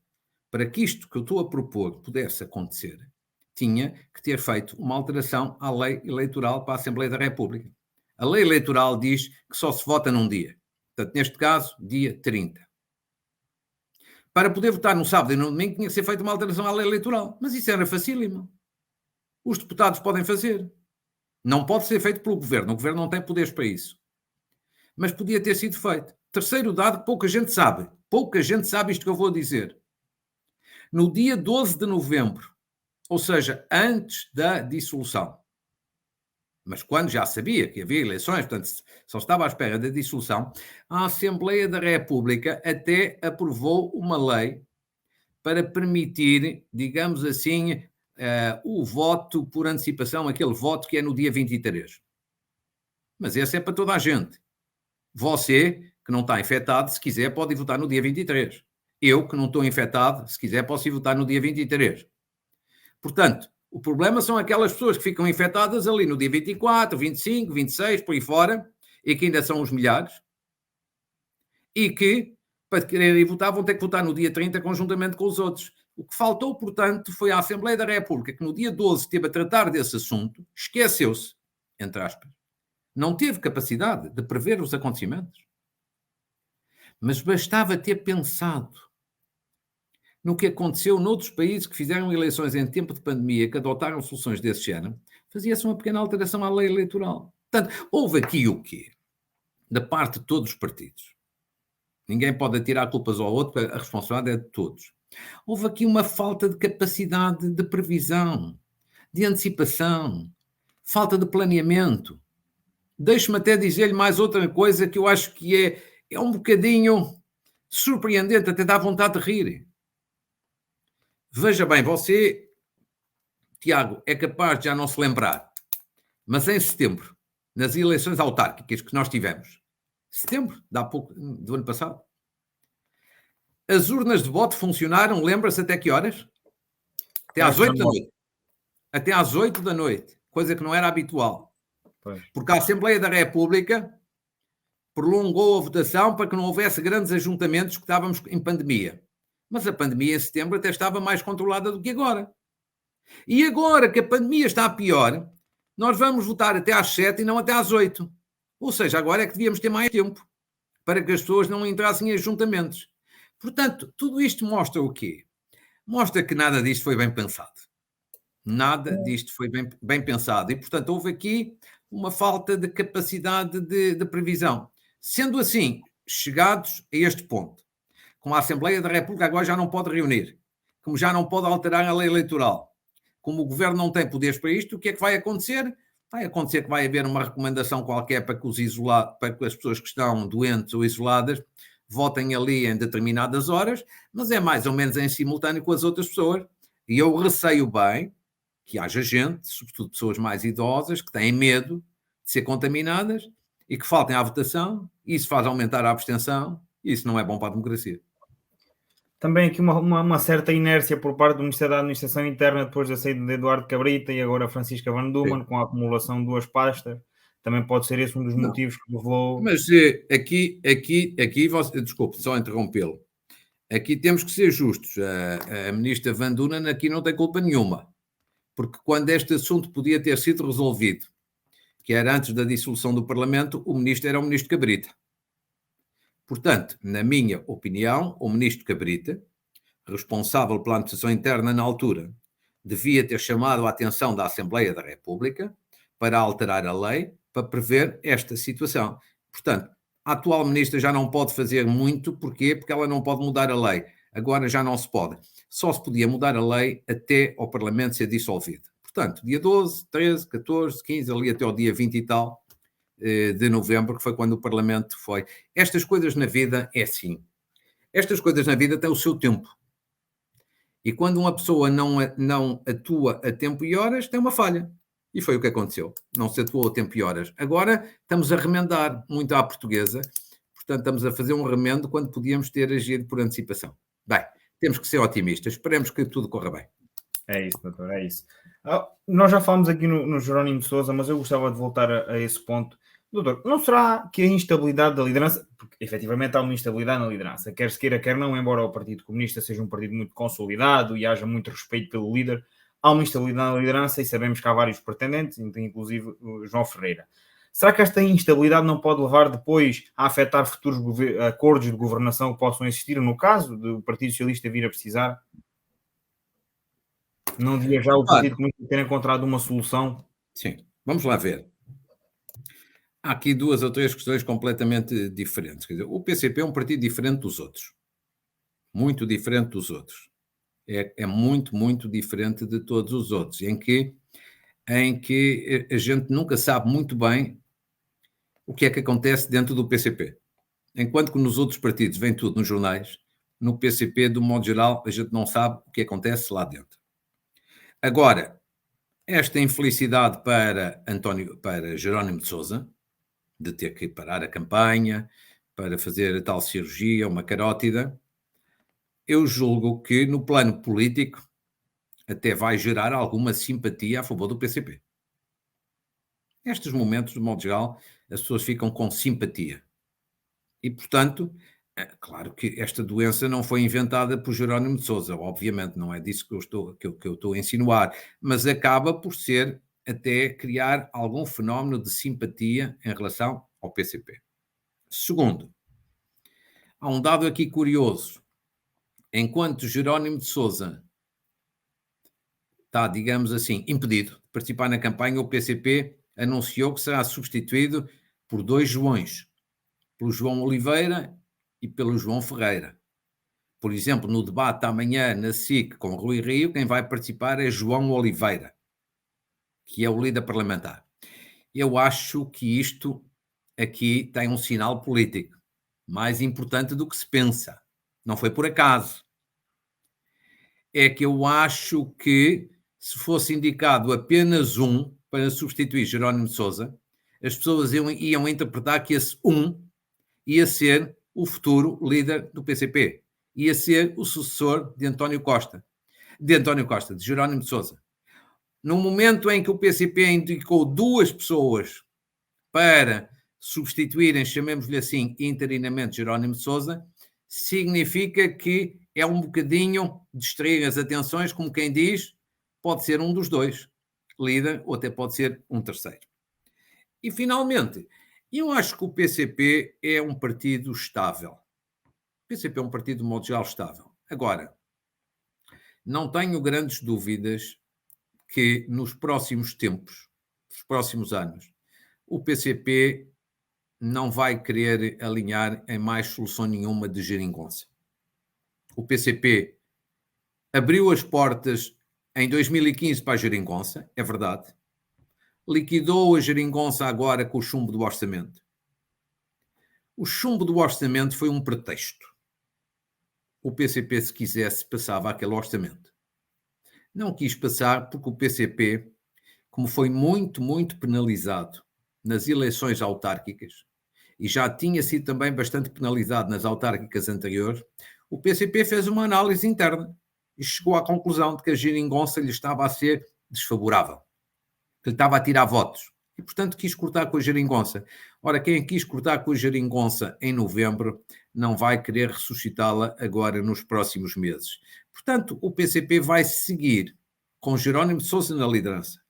para que isto que eu estou a propor pudesse acontecer, tinha que ter feito uma alteração à lei eleitoral para a Assembleia da República. A lei eleitoral diz que só se vota num dia. Portanto, neste caso, dia 30. Para poder votar no sábado e no domingo, tinha que ser feita uma alteração à lei eleitoral. Mas isso era facílimo. Os deputados podem fazer. Não pode ser feito pelo governo. O governo não tem poderes para isso. Mas podia ter sido feito. Terceiro dado que pouca gente sabe. Pouca gente sabe isto que eu vou dizer. No dia 12 de novembro, ou seja, antes da dissolução, mas quando já sabia que havia eleições, portanto, só estava à espera da dissolução, a Assembleia da República até aprovou uma lei para permitir, digamos assim, o voto por antecipação, aquele voto que é no dia 23. Mas esse é para toda a gente. Você, que não está infectado, se quiser, pode ir votar no dia 23. Eu, que não estou infectado, se quiser, posso ir votar no dia 23. Portanto, o problema são aquelas pessoas que ficam infectadas ali no dia 24, 25, 26, por aí fora, e que ainda são os milhares, e que, para quererem votar, vão ter que votar no dia 30 conjuntamente com os outros. O que faltou, portanto, foi a Assembleia da República, que no dia 12 esteve a tratar desse assunto, esqueceu-se, entre aspas. Não teve capacidade de prever os acontecimentos. Mas bastava ter pensado no que aconteceu noutros países que fizeram eleições em tempo de pandemia, que adotaram soluções desse género, fazia-se uma pequena alteração à lei eleitoral. Portanto, houve aqui o quê? Da parte de todos os partidos. Ninguém pode atirar culpas ao outro, a responsabilidade é de todos. Houve aqui uma falta de capacidade de previsão, de antecipação, falta de planeamento. Deixe-me até dizer-lhe mais outra coisa que eu acho que é um bocadinho surpreendente, até dá vontade de rir. Veja bem, você, Tiago, é capaz de já não se lembrar, mas em setembro, nas eleições autárquicas que nós tivemos, setembro, há pouco, do ano passado, as urnas de voto funcionaram, lembra-se até que horas? Até às 8 da noite. Até às 8 da noite, coisa que não era habitual. Pois. Porque a Assembleia da República prolongou a votação para que não houvesse grandes ajuntamentos, que estávamos em pandemia. Mas a pandemia em setembro até estava mais controlada do que agora. E agora que a pandemia está pior, nós vamos votar até às 7 e não até às 8. Ou seja, agora é que devíamos ter mais tempo para que as pessoas não entrassem em ajuntamentos. Portanto, tudo isto mostra o quê? Mostra que nada disto foi bem pensado. Nada disto foi bem pensado. E, portanto, houve aqui uma falta de capacidade de previsão. Sendo assim, chegados a este ponto, como a Assembleia da República agora já não pode reunir, como já não pode alterar a lei eleitoral, como o Governo não tem poderes para isto, o que é que vai acontecer? Vai acontecer que vai haver uma recomendação qualquer para que para que as pessoas que estão doentes ou isoladas votem ali em determinadas horas, mas é mais ou menos em simultâneo com as outras pessoas. E eu receio bem que haja gente, sobretudo pessoas mais idosas, que têm medo de ser contaminadas e que faltem à votação. Isso faz aumentar a abstenção e isso não é bom para a democracia. Também aqui uma certa inércia por parte do Ministério da Administração Interna depois da saída de Eduardo Cabrita e agora Francisca Van Duman, com a acumulação de duas pastas. Também pode ser esse um dos motivos que levou... Mas aqui desculpe, só interrompê-lo. Aqui temos que ser justos. A ministra Van Dunen aqui não tem culpa nenhuma. Porque quando este assunto podia ter sido resolvido, que era antes da dissolução do Parlamento, o ministro era o ministro Cabrita. Portanto, na minha opinião, o ministro Cabrita, responsável pela administração interna na altura, devia ter chamado a atenção da Assembleia da República para alterar a lei para prever esta situação. Portanto, a atual ministra já não pode fazer muito. Porquê? Porque ela não pode mudar a lei. Agora já não se pode. Só se podia mudar a lei até ao Parlamento ser dissolvido. Portanto, dia 12, 13, 14, 15, ali até ao dia 20 e tal de novembro, que foi quando o Parlamento foi. Estas coisas na vida é assim. Estas coisas na vida têm o seu tempo. E quando uma pessoa não atua a tempo e horas, tem uma falha. E foi o que aconteceu. Não se atuou a tempo e horas. Agora estamos a remendar muito à portuguesa. Portanto, estamos a fazer um remendo quando podíamos ter agido por antecipação. Bem, temos que ser otimistas. Esperemos que tudo corra bem. É isso, doutor, é isso. Nós já falamos aqui no Jerónimo de Sousa, mas eu gostava de voltar a esse ponto. Doutor, não será que a instabilidade da liderança, porque efetivamente há uma instabilidade na liderança, quer se queira, quer não, embora o Partido Comunista seja um partido muito consolidado e haja muito respeito pelo líder, há uma instabilidade na liderança e sabemos que há vários pretendentes, inclusive o João Ferreira. Será que esta instabilidade não pode levar depois a afetar futuros acordos de governação que possam existir, no caso do Partido Socialista vir a precisar? Não devia já o Partido Comunista ter encontrado uma solução? Sim, vamos lá ver. Há aqui duas ou três questões completamente diferentes. Quer dizer, o PCP é um partido diferente dos outros. Muito diferente dos outros. É muito, muito diferente de todos os outros, em que a gente nunca sabe muito bem o que é que acontece dentro do PCP. Enquanto que nos outros partidos vem tudo nos jornais, no PCP, do modo geral, a gente não sabe o que acontece lá dentro. Agora, esta infelicidade para Jerónimo de Sousa, de ter que parar a campanha para fazer a tal cirurgia, uma carótida, eu julgo que no plano político até vai gerar alguma simpatia a favor do PCP. Nestes momentos, de modo geral, as pessoas ficam com simpatia. E, portanto, claro que esta doença não foi inventada por Jerónimo de Sousa, obviamente, não é disso que eu estou a insinuar, mas acaba por ser até criar algum fenómeno de simpatia em relação ao PCP. Segundo, há um dado aqui curioso. Enquanto Jerónimo de Sousa está, digamos assim, impedido de participar na campanha, o PCP anunciou que será substituído por 2 Joões, pelo João Oliveira e pelo João Ferreira. Por exemplo, no debate amanhã na SIC com Rui Rio, quem vai participar é João Oliveira, que é o líder parlamentar. Eu acho que isto aqui tem um sinal político mais importante do que se pensa. Não foi por acaso. É que eu acho que se fosse indicado apenas um para substituir Jerónimo de Sousa, as pessoas iam interpretar que esse um ia ser o futuro líder do PCP, ia ser o sucessor de de Jerónimo de Sousa. No momento em que o PCP indicou 2 pessoas para substituírem, chamemos-lhe assim, interinamente Jerónimo de Sousa, significa que é um bocadinho distrair as atenções, como quem diz, pode ser um dos 2 líder ou até pode ser um terceiro. E, finalmente, eu acho que o PCP é um partido estável. O PCP é um partido, de modo geral, estável. Agora, não tenho grandes dúvidas que nos próximos tempos, nos próximos anos, o PCP não vai querer alinhar em mais solução nenhuma de geringonça. O PCP abriu as portas em 2015 para a geringonça, é verdade. Liquidou a geringonça agora com o chumbo do orçamento. O chumbo do orçamento foi um pretexto. O PCP, se quisesse, passava aquele orçamento. Não quis passar porque o PCP, como foi muito, muito penalizado nas eleições autárquicas, e já tinha sido também bastante penalizado nas autárquicas anteriores, o PCP fez uma análise interna e chegou à conclusão de que a geringonça lhe estava a ser desfavorável, que lhe estava a tirar votos, e portanto quis cortar com a geringonça. Ora, quem quis cortar com a geringonça em novembro não vai querer ressuscitá-la agora nos próximos meses. Portanto, o PCP vai seguir com Jerónimo de Sousa na liderança,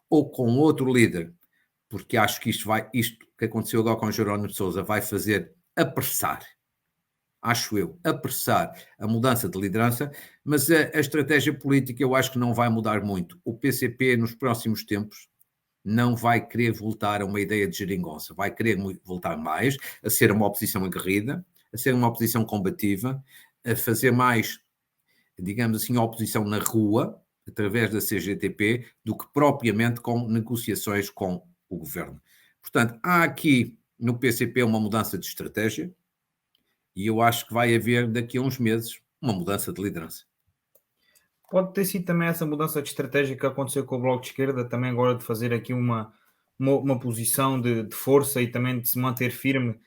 ou com outro líder, porque acho que isto que aconteceu agora com Jerónimo de Sousa vai fazer apressar, acho eu, apressar a mudança de liderança, mas a estratégia política eu acho que não vai mudar muito. O PCP nos próximos tempos não vai querer voltar a uma ideia de geringonça, vai querer voltar mais a ser uma oposição aguerrida, a ser uma oposição combativa, a fazer mais, digamos assim, a oposição na rua, através da CGTP, do que propriamente com negociações com o governo. Portanto, há aqui no PCP uma mudança de estratégia e eu acho que vai haver daqui a uns meses uma mudança de liderança. Pode ter sido também essa mudança de estratégia que aconteceu com o Bloco de Esquerda, também agora de fazer aqui uma posição de força e também de se manter firme.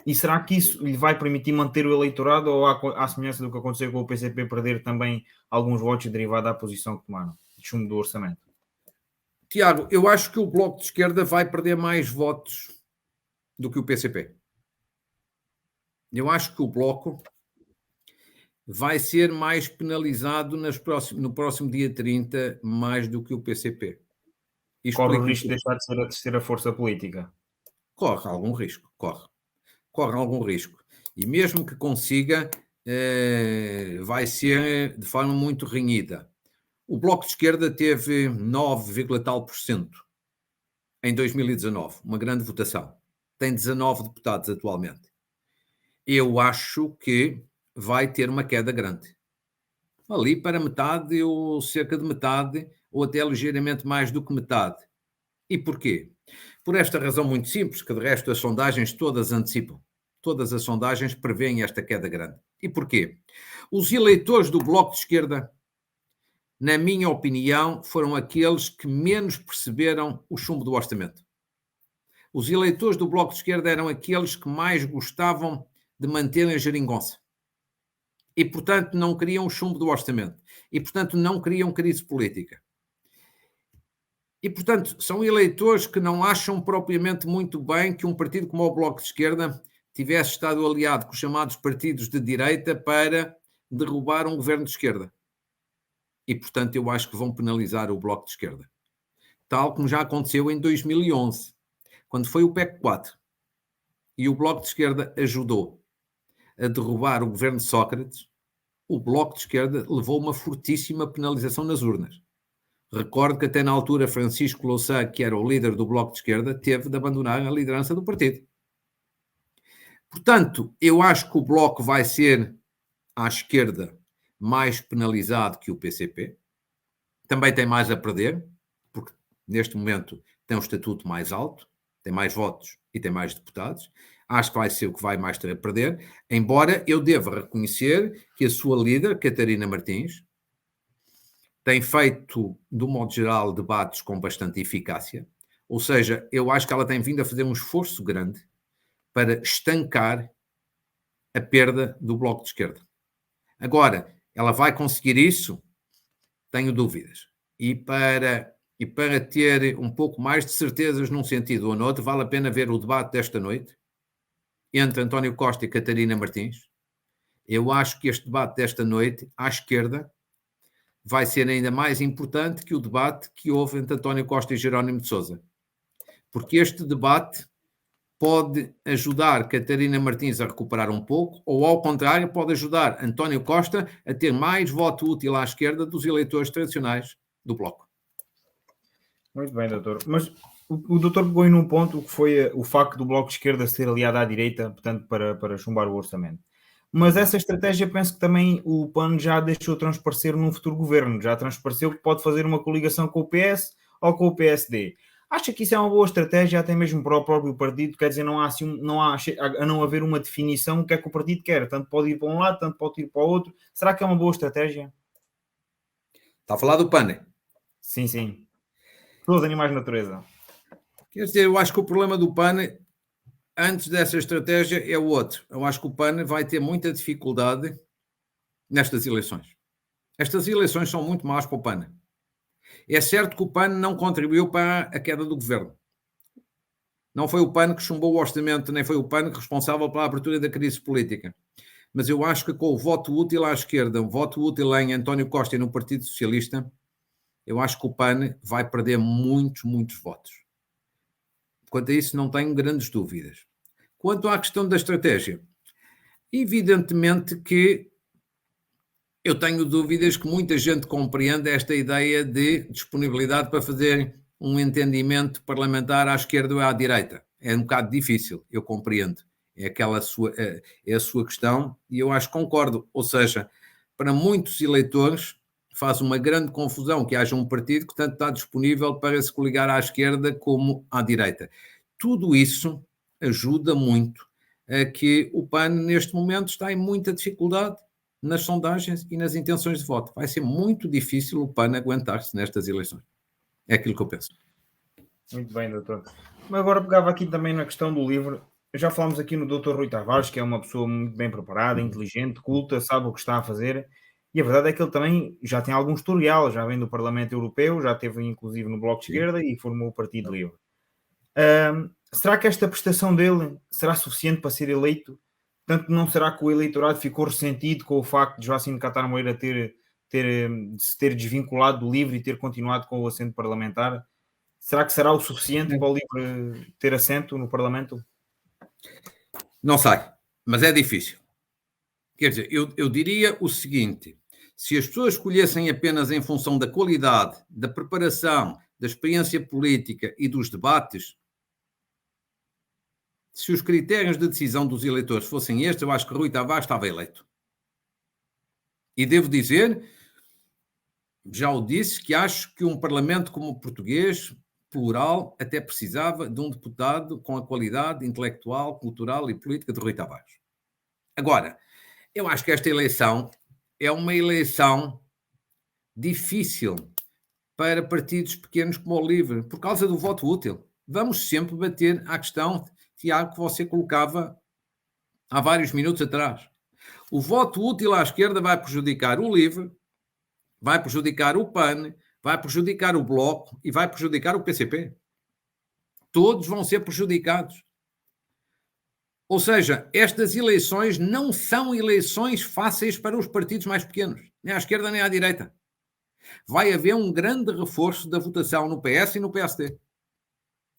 E será que isso lhe vai permitir manter o eleitorado ou à semelhança do que aconteceu com o PCP perder também alguns votos derivados da posição que tomaram, de chumbo do orçamento? Tiago, eu acho que o Bloco de Esquerda vai perder mais votos do que o PCP. Eu acho que o Bloco vai ser mais penalizado no próximo dia 30, mais do que o PCP. Corre o risco de deixar de ser a terceira força política? Corre algum risco, corre algum risco. E mesmo que consiga, vai ser de forma muito renhida. O Bloco de Esquerda teve 9, tal% em 2019, uma grande votação. Tem 19 deputados atualmente. Eu acho que vai ter uma queda grande. Ali para metade, ou cerca de metade, ou até ligeiramente mais do que metade. E porquê? Por esta razão muito simples, que de resto as sondagens todas antecipam. Todas as sondagens prevêem esta queda grande. E porquê? Os eleitores do Bloco de Esquerda, na minha opinião, foram aqueles que menos perceberam o chumbo do orçamento. os eleitores do Bloco de Esquerda eram aqueles que mais gostavam de manter a geringonça. E, portanto, não queriam chumbo do orçamento. E, portanto, não queriam crise política. E, portanto, são eleitores que não acham propriamente muito bem que um partido como o Bloco de Esquerda tivesse estado aliado com os chamados partidos de direita para derrubar um governo de esquerda. E, portanto, eu acho que vão penalizar o Bloco de Esquerda. Tal como já aconteceu em 2011, quando foi o PEC 4. E o Bloco de Esquerda ajudou a derrubar o governo de Sócrates. O Bloco de Esquerda levou uma fortíssima penalização nas urnas. Recordo que até na altura Francisco Louçã, que era o líder do Bloco de Esquerda, teve de abandonar a liderança do partido. Portanto, eu acho que o Bloco vai ser, à esquerda, mais penalizado que o PCP. Também tem mais a perder, porque neste momento tem um estatuto mais alto, tem mais votos e tem mais deputados. Acho que vai ser o que vai mais ter a perder, embora eu deva reconhecer que a sua líder, Catarina Martins, tem feito, do modo geral, debates com bastante eficácia. Ou seja, eu acho que ela tem vindo a fazer um esforço grande para estancar a perda do Bloco de Esquerda. Agora, ela vai conseguir isso? Tenho dúvidas. E para ter um pouco mais de certezas num sentido ou no outro, vale a pena ver o debate desta noite entre António Costa e Catarina Martins. Eu acho que este debate desta noite, à esquerda, vai ser ainda mais importante que o debate que houve entre António Costa e Jerónimo de Sousa. Porque este debate pode ajudar Catarina Martins a recuperar um pouco, ou ao contrário, pode ajudar António Costa a ter mais voto útil à esquerda dos eleitores tradicionais do Bloco. Muito bem, doutor. Mas o doutor pegou aí num ponto que foi o facto do Bloco de Esquerda ser aliado à direita, portanto, para chumbar o orçamento. Mas essa estratégia, penso que também o PAN já deixou transparecer num futuro governo. Já transpareceu que pode fazer uma coligação com o PS ou com o PSD. Acha que isso é uma boa estratégia, até mesmo para o próprio partido? Quer dizer, não há, a não haver uma definição do que é que o partido quer. Tanto pode ir para um lado, tanto pode ir para o outro. Será que é uma boa estratégia? Está a falar do PAN? Sim, sim. Todos os animais de natureza. Quer dizer, eu acho que o problema do PAN, antes dessa estratégia, é o outro. Eu acho que o PAN vai ter muita dificuldade nestas eleições. Estas eleições são muito más para o PAN. É certo que o PAN não contribuiu para a queda do governo. Não foi o PAN que chumbou o orçamento, nem foi o PAN responsável pela abertura da crise política. Mas eu acho que com o voto útil à esquerda, o voto útil em António Costa e no Partido Socialista, eu acho que o PAN vai perder muitos votos. Quanto a isso, não tenho grandes dúvidas. Quanto à questão da estratégia, evidentemente que eu tenho dúvidas que muita gente compreenda esta ideia de disponibilidade para fazer um entendimento parlamentar à esquerda ou à direita. É um bocado difícil, eu compreendo. É a sua questão e eu acho que concordo. Ou seja, para muitos eleitores faz uma grande confusão que haja um partido que tanto está disponível para se coligar à esquerda como à direita. Tudo isso ajuda muito a que o PAN, neste momento, está em muita dificuldade nas sondagens e nas intenções de voto. Vai ser muito difícil o PAN aguentar-se nestas eleições. É aquilo que eu penso. Muito bem, doutor. Mas agora pegava aqui também na questão do livro. Já falámos aqui no doutor Rui Tavares, que é uma pessoa muito bem preparada, inteligente, culta, sabe o que está a fazer. E a verdade é que ele também já tem algum historial, já vem do Parlamento Europeu, já esteve inclusive no Bloco de Esquerda e formou o Partido Livre. Será que esta prestação dele será suficiente para ser eleito? Portanto, não será que o eleitorado ficou ressentido com o facto de Joacim de Catar Moreira se ter desvinculado do LIVRE e ter continuado com o assento parlamentar? Será que será o suficiente para o LIVRE ter assento no Parlamento? Não sei, mas é difícil. Quer dizer, eu diria o seguinte: se as pessoas escolhessem apenas em função da qualidade, da preparação, da experiência política e dos debates, se os critérios de decisão dos eleitores fossem estes, eu acho que Rui Tavares estava eleito. E devo dizer, já o disse, que acho que um Parlamento como o português, plural, até precisava de um deputado com a qualidade intelectual, cultural e política de Rui Tavares. Agora, eu acho que esta eleição é uma eleição difícil para partidos pequenos como o LIVRE, por causa do voto útil. vamos sempre bater à questão, Tiago, que você colocava há vários minutos atrás. O voto útil à esquerda vai prejudicar o LIVRE, vai prejudicar o PAN, vai prejudicar o Bloco e vai prejudicar o PCP. Todos vão ser prejudicados. Ou seja, estas eleições não são eleições fáceis para os partidos mais pequenos, nem à esquerda nem à direita. Vai haver um grande reforço da votação no PS e no PSD.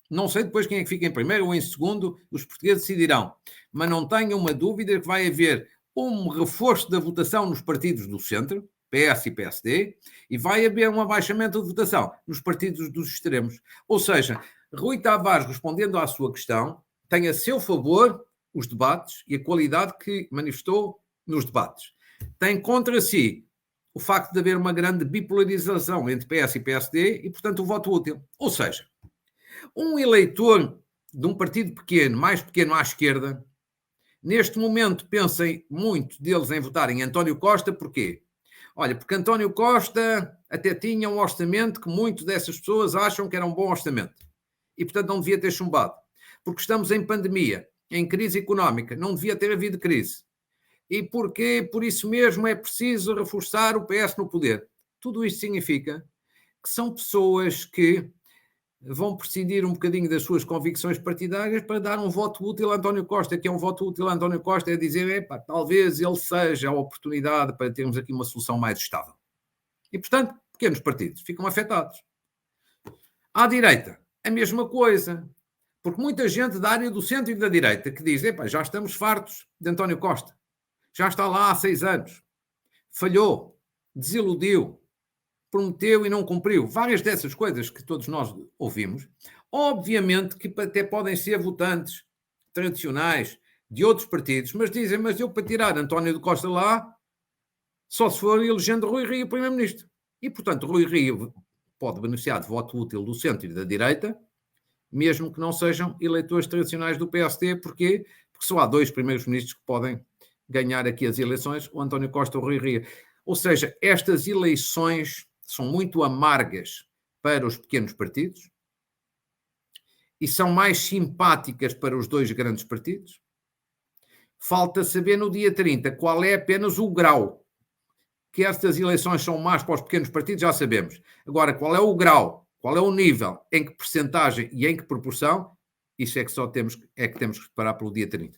Não sei depois quem é que fica em primeiro ou em segundo, os portugueses decidirão. Mas não tenho uma dúvida que vai haver um reforço da votação nos partidos do centro, PS e PSD, e vai haver um abaixamento de votação nos partidos dos extremos. Ou seja, Rui Tavares, respondendo à sua questão, tem a seu favor os debates e a qualidade que manifestou nos debates. Tem contra si o facto de haver uma grande bipolarização entre PS e PSD e, portanto, o voto útil. Ou seja, um eleitor de um partido pequeno, mais pequeno à esquerda, neste momento pensem muito deles em votar em António Costa, porquê? Olha, porque António Costa até tinha um orçamento que muitas dessas pessoas acham que era um bom orçamento. E, portanto, não devia ter chumbado. Porque estamos em pandemia, em crise económica, não devia ter havido crise. E porque, por isso mesmo, é preciso reforçar o PS no poder. Tudo isto significa que são pessoas que vão prescindir um bocadinho das suas convicções partidárias para dar um voto útil a António Costa, que é um voto útil a António Costa, é dizer, talvez ele seja a oportunidade para termos aqui uma solução mais estável. E, portanto, pequenos partidos ficam afetados. À direita, a mesma coisa. Porque muita gente da área do centro e da direita que diz, já estamos fartos de António Costa. Já está lá há 6 anos. Falhou, desiludiu, prometeu e não cumpriu. Várias dessas coisas que todos nós ouvimos. Obviamente que até podem ser votantes tradicionais de outros partidos, mas dizem, mas eu para tirar António de Costa lá, só se for elegendo Rui Rio primeiro-ministro. E, portanto, Rui Rio pode beneficiar de voto útil do centro e da direita, mesmo que não sejam eleitores tradicionais do PSD. Porquê? Porque só há 2 primeiros ministros que podem ganhar aqui as eleições, o António Costa ou o Rui Rio. Ou seja, estas eleições são muito amargas para os pequenos partidos e são mais simpáticas para os 2 grandes partidos. Falta saber no dia 30 qual é apenas o grau. Que estas eleições são más para os pequenos partidos, já sabemos. Agora, qual é o grau, qual é o nível, em que percentagem e em que proporção, isso é que temos que preparar pelo dia 30.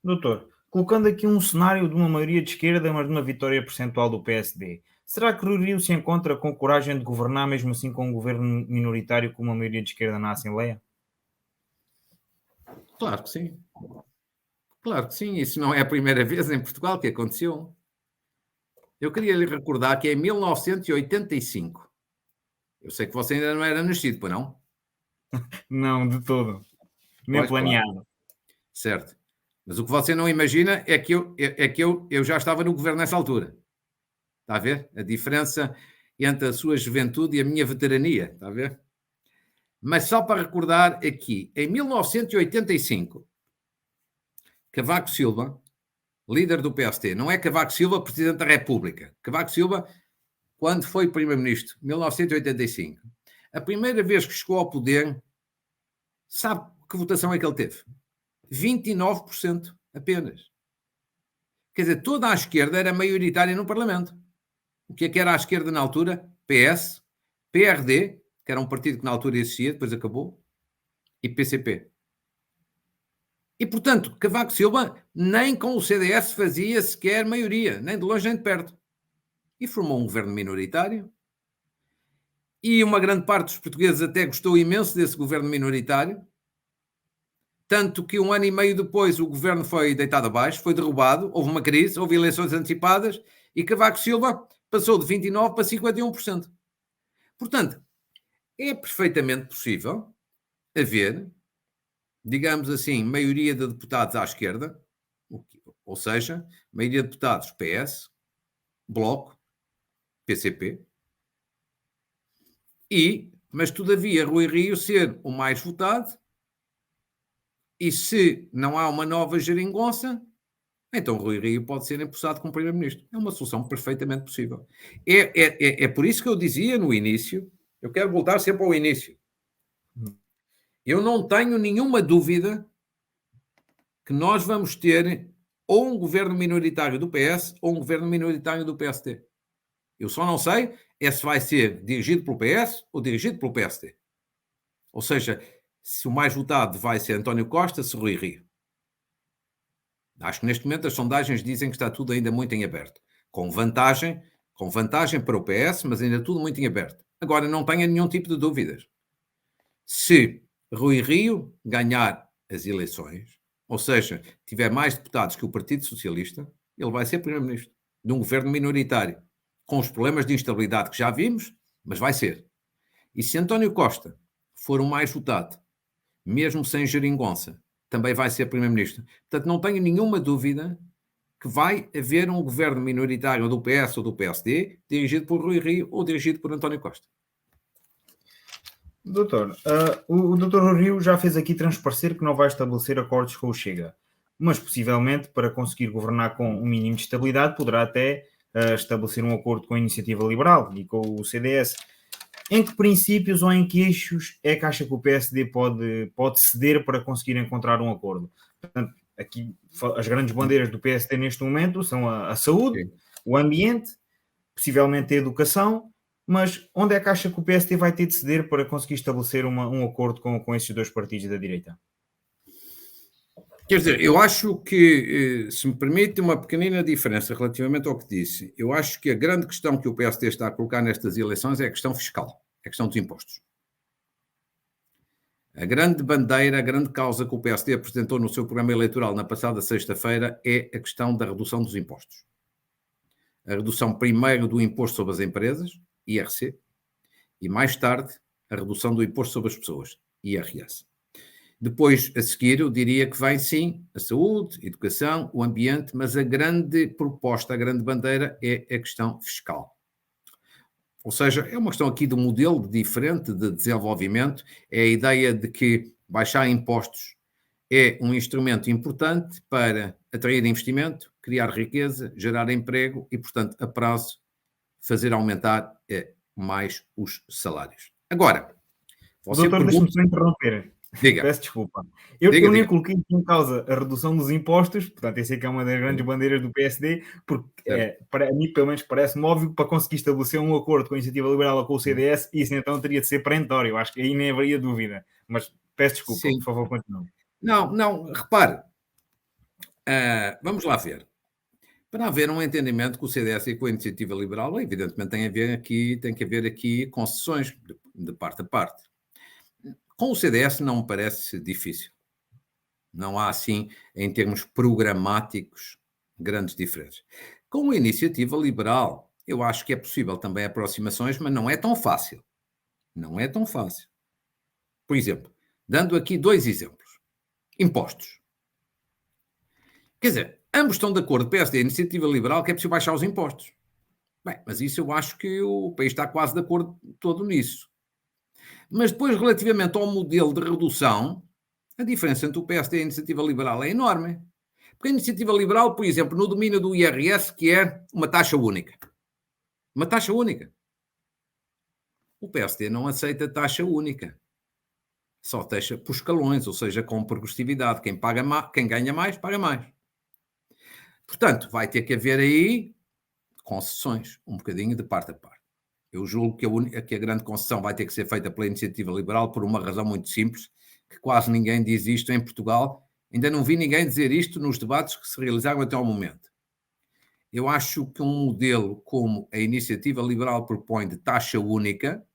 Doutor, colocando aqui um cenário de uma maioria de esquerda, mas de uma vitória percentual do PSD, será que Rui Rio se encontra com coragem de governar, mesmo assim com um governo minoritário com uma maioria de esquerda na Assembleia? Claro que sim. Claro que sim. Isso não é a primeira vez em Portugal que aconteceu. Eu queria lhe recordar que em 1985, eu sei que você ainda não era nascido, pois não? Não, de todo. Nem Pois, planeado. claro. Certo. Mas o que você não imagina é que eu já estava no governo nessa altura. Está a ver? A diferença entre a sua juventude e a minha veterania. Está a ver? Mas só para recordar aqui, em 1985, Cavaco Silva, líder do PSD, não é Cavaco Silva, Presidente da República. Cavaco Silva, quando foi Primeiro-Ministro, 1985, a primeira vez que chegou ao poder, sabe que votação é que ele teve? 29% apenas. Quer dizer, toda a esquerda era maioritária no Parlamento. O que é que era a esquerda na altura? PS, PRD, que era um partido que na altura existia, depois acabou, e PCP. E, portanto, Cavaco Silva nem com o CDS fazia sequer maioria, nem de longe nem de perto. E formou um governo minoritário. E uma grande parte dos portugueses até gostou imenso desse governo minoritário. Tanto que 1 ano e meio depois o governo foi deitado abaixo, foi derrubado, houve uma crise, houve eleições antecipadas e Cavaco Silva passou de 29% para 51%. Portanto, é perfeitamente possível haver, digamos assim, maioria de deputados à esquerda, ou seja, maioria de deputados PS, Bloco, PCP, mas todavia Rui Rio ser o mais votado, e se não há uma nova geringonça, então Rui Rio pode ser empossado como Primeiro-Ministro. É uma solução perfeitamente possível. É por isso que eu dizia no início, eu quero voltar sempre ao início. eu não tenho nenhuma dúvida que nós vamos ter ou um governo minoritário do PS ou um governo minoritário do PSD. Eu só não sei se vai ser dirigido pelo PS ou dirigido pelo PSD. Ou seja, se o mais votado vai ser António Costa, se Rui Rio. Acho que neste momento as sondagens dizem que está tudo ainda muito em aberto. Com vantagem para o PS, mas ainda tudo muito em aberto. Agora, não tenha nenhum tipo de dúvidas. Se Rui Rio ganhar as eleições, ou seja, tiver mais deputados que o Partido Socialista, ele vai ser primeiro-ministro de um governo minoritário, com os problemas de instabilidade que já vimos, mas vai ser. E se António Costa for o mais votado, mesmo sem geringonça, também vai ser primeiro-ministro. Portanto, não tenho nenhuma dúvida que vai haver um governo minoritário do PS ou do PSD, dirigido por Rui Rio ou dirigido por António Costa. Doutor, o doutor Rui Rio já fez aqui transparecer que não vai estabelecer acordos com o Chega, mas possivelmente para conseguir governar com um mínimo de estabilidade poderá até estabelecer um acordo com a Iniciativa Liberal e com o CDS. Em que princípios ou em que eixos é que acha que o PSD pode ceder para conseguir encontrar um acordo? Portanto, aqui as grandes bandeiras do PSD neste momento são a saúde, Sim. o ambiente, possivelmente a educação, mas onde é que acha que o PSD vai ter de ceder para conseguir estabelecer um acordo com esses dois partidos da direita? Quer dizer, eu acho que, se me permite, uma pequenina diferença relativamente ao que disse. Eu acho que a grande questão que o PSD está a colocar nestas eleições é a questão fiscal, é a questão dos impostos. A grande bandeira, a grande causa que o PSD apresentou no seu programa eleitoral na passada sexta-feira é a questão da redução dos impostos. A redução primeiro do imposto sobre as empresas, IRC, e mais tarde a redução do imposto sobre as pessoas, IRS. Depois, a seguir, eu diria que vem sim a saúde, a educação, o ambiente, mas a grande proposta, a grande bandeira é a questão fiscal. Ou seja, é uma questão aqui de um modelo diferente de desenvolvimento, é a ideia de que baixar impostos é um instrumento importante para atrair investimento, criar riqueza, gerar emprego e, portanto, a prazo, fazer aumentar mais os salários. Agora, você Doutor, deixe-me pergunta... só interromper. Diga. Peço desculpa. Eu Diga, nem diga. coloquei em causa a redução dos impostos, portanto, essa é que é uma das grandes bandeiras do PSD, porque para mim, pelo menos, parece-me óbvio que para conseguir estabelecer um acordo com a Iniciativa Liberal ou com o CDS, isso então teria de ser perentório. Eu acho que aí nem haveria dúvida. Mas peço desculpa, Sim. por favor, continue. Não, repare. Vamos lá ver. Para haver um entendimento com o CDS e com a Iniciativa Liberal, evidentemente tem que haver aqui concessões de parte a parte. Com o CDS não me parece difícil. Não há, assim, em termos programáticos, grandes diferenças. Com a Iniciativa Liberal, eu acho que é possível também aproximações, mas não é tão fácil. Não é tão fácil. Por exemplo, dando aqui 2 exemplos. Impostos. Quer dizer, ambos estão de acordo, PSD e a Iniciativa Liberal, que é preciso baixar os impostos. Bem, mas isso eu acho que o país está quase de acordo todo nisso. Mas depois, relativamente ao modelo de redução, a diferença entre o PSD e a Iniciativa Liberal é enorme. Porque a Iniciativa Liberal, por exemplo, no domínio do IRS, que é uma taxa única. Uma taxa única. O PSD não aceita taxa única. Só taxa por escalões, ou seja, com progressividade. Quem ganha mais, paga mais. Portanto, vai ter que haver aí concessões, um bocadinho de parte a parte. Eu julgo que a grande concessão vai ter que ser feita pela Iniciativa Liberal por uma razão muito simples, que quase ninguém diz isto em Portugal. Ainda não vi ninguém dizer isto nos debates que se realizaram até ao momento. Eu acho que um modelo como a Iniciativa Liberal propõe de taxa única,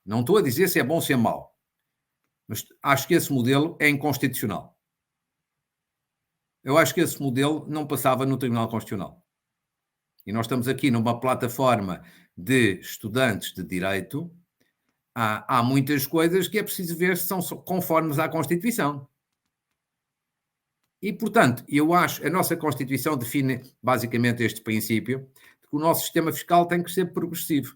não estou a dizer se é bom ou se é mau, mas acho que esse modelo é inconstitucional. Eu acho que esse modelo não passava no Tribunal Constitucional. E nós estamos aqui numa plataforma de estudantes de direito. Há muitas coisas que é preciso ver se são conformes à Constituição. E, portanto, eu acho que a nossa Constituição define basicamente este princípio de que o nosso sistema fiscal tem que ser progressivo.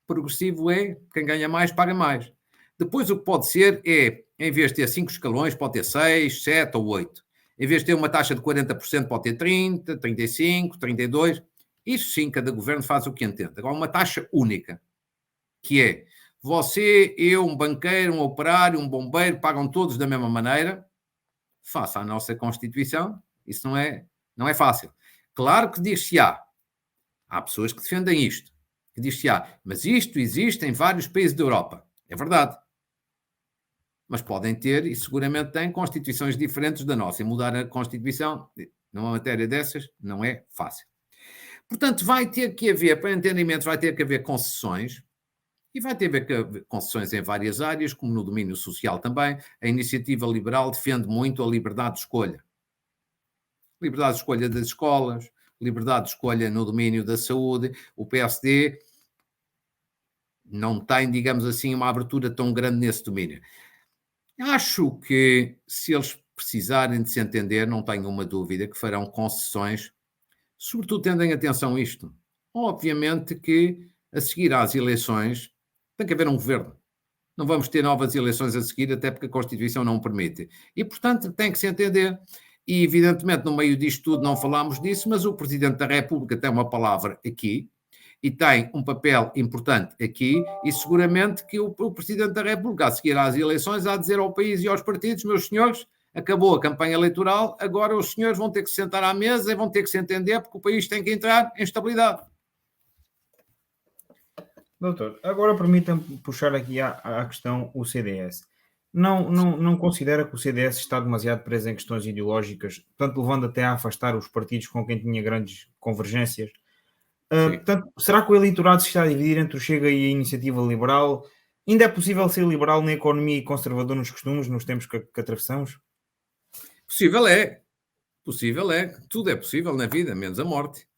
Progressivo é quem ganha mais, paga mais. Depois o que pode ser é, em vez de ter 5 escalões, pode ter 6, 7 ou 8. Em vez de ter uma taxa de 40%, pode ter 30, 35, 32. Isso sim, cada governo faz o que entende. Agora, uma taxa única, que é, você, eu, um banqueiro, um operário, um bombeiro, pagam todos da mesma maneira, face à nossa Constituição, isso não é fácil. Claro que diz-se-á, há pessoas que defendem isto, que diz-se-á, mas isto existe em vários países da Europa. É verdade. Mas podem ter, e seguramente têm, constituições diferentes da nossa. E mudar a Constituição, numa matéria dessas, não é fácil. Portanto, vai ter que haver, para entendimentos, vai ter que haver concessões, e vai ter que haver concessões em várias áreas, como no domínio social também. A iniciativa liberal defende muito a liberdade de escolha. Liberdade de escolha das escolas, liberdade de escolha no domínio da saúde. O PSD não tem, digamos assim, uma abertura tão grande nesse domínio. Acho que, se eles precisarem de se entender, não tenho uma dúvida que farão concessões, sobretudo tendo em atenção isto. Obviamente que, a seguir às eleições, tem que haver um governo. Não vamos ter novas eleições a seguir, até porque a Constituição não o permite. E, portanto, tem que se entender. E, evidentemente, no meio disto tudo não falámos disso, mas o Presidente da República tem uma palavra aqui, e tem um papel importante aqui, e seguramente que o Presidente da República, a seguir às eleições, há a dizer ao país e aos partidos, meus senhores, acabou a campanha eleitoral, agora os senhores vão ter que se sentar à mesa e vão ter que se entender, porque o país tem que entrar em estabilidade. Doutor, agora permita-me puxar aqui à questão o CDS. Não considera que o CDS está demasiado preso em questões ideológicas, tanto levando até a afastar os partidos com quem tinha grandes convergências? Portanto, será que o eleitorado se está a dividir entre o Chega e a Iniciativa Liberal? Ainda é possível ser liberal na economia e conservador nos costumes, nos tempos que atravessamos? Possível é. Tudo é possível na vida, menos a morte.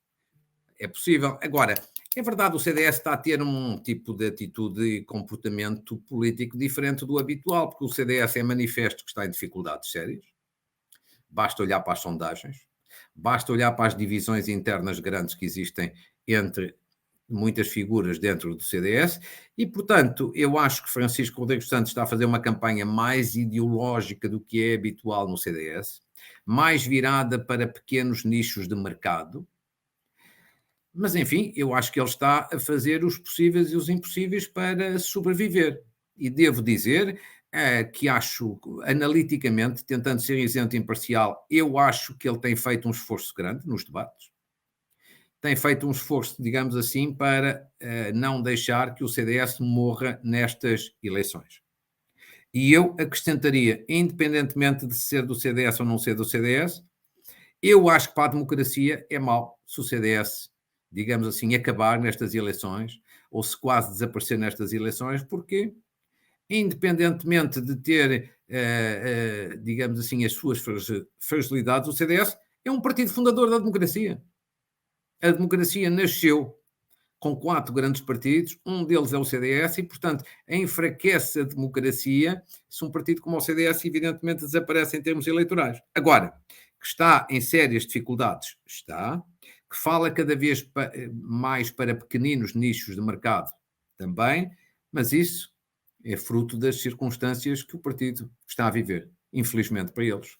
É possível. Agora, é verdade, o CDS está a ter um tipo de atitude e comportamento político diferente do habitual, porque o CDS é manifesto que está em dificuldades sérias. Basta olhar para as sondagens, basta olhar para as divisões internas grandes que existem entre muitas figuras dentro do CDS e, portanto, eu acho que Francisco Rodrigues Santos está a fazer uma campanha mais ideológica do que é habitual no CDS, mais virada para pequenos nichos de mercado. Mas, enfim, eu acho que ele está a fazer os possíveis e os impossíveis para sobreviver. E devo dizer que acho, analiticamente, tentando ser isento e imparcial, eu acho que ele tem feito um esforço grande nos debates. Tem feito um esforço, digamos assim, para não deixar que o CDS morra nestas eleições. E eu acrescentaria, independentemente de ser do CDS ou não ser do CDS, eu acho que para a democracia é mau se o CDS, digamos assim, acabar nestas eleições, ou se quase desaparecer nestas eleições, porque, independentemente de ter, digamos assim, as suas fragilidades, o CDS é um partido fundador da democracia. A democracia nasceu com 4 grandes partidos, um deles é o CDS, e, portanto, enfraquece a democracia se um partido como o CDS, evidentemente, desaparece em termos eleitorais. Agora, que está em sérias dificuldades, está, que fala cada vez mais para pequeninos nichos de mercado, também, mas isso é fruto das circunstâncias que o partido está a viver, infelizmente para eles.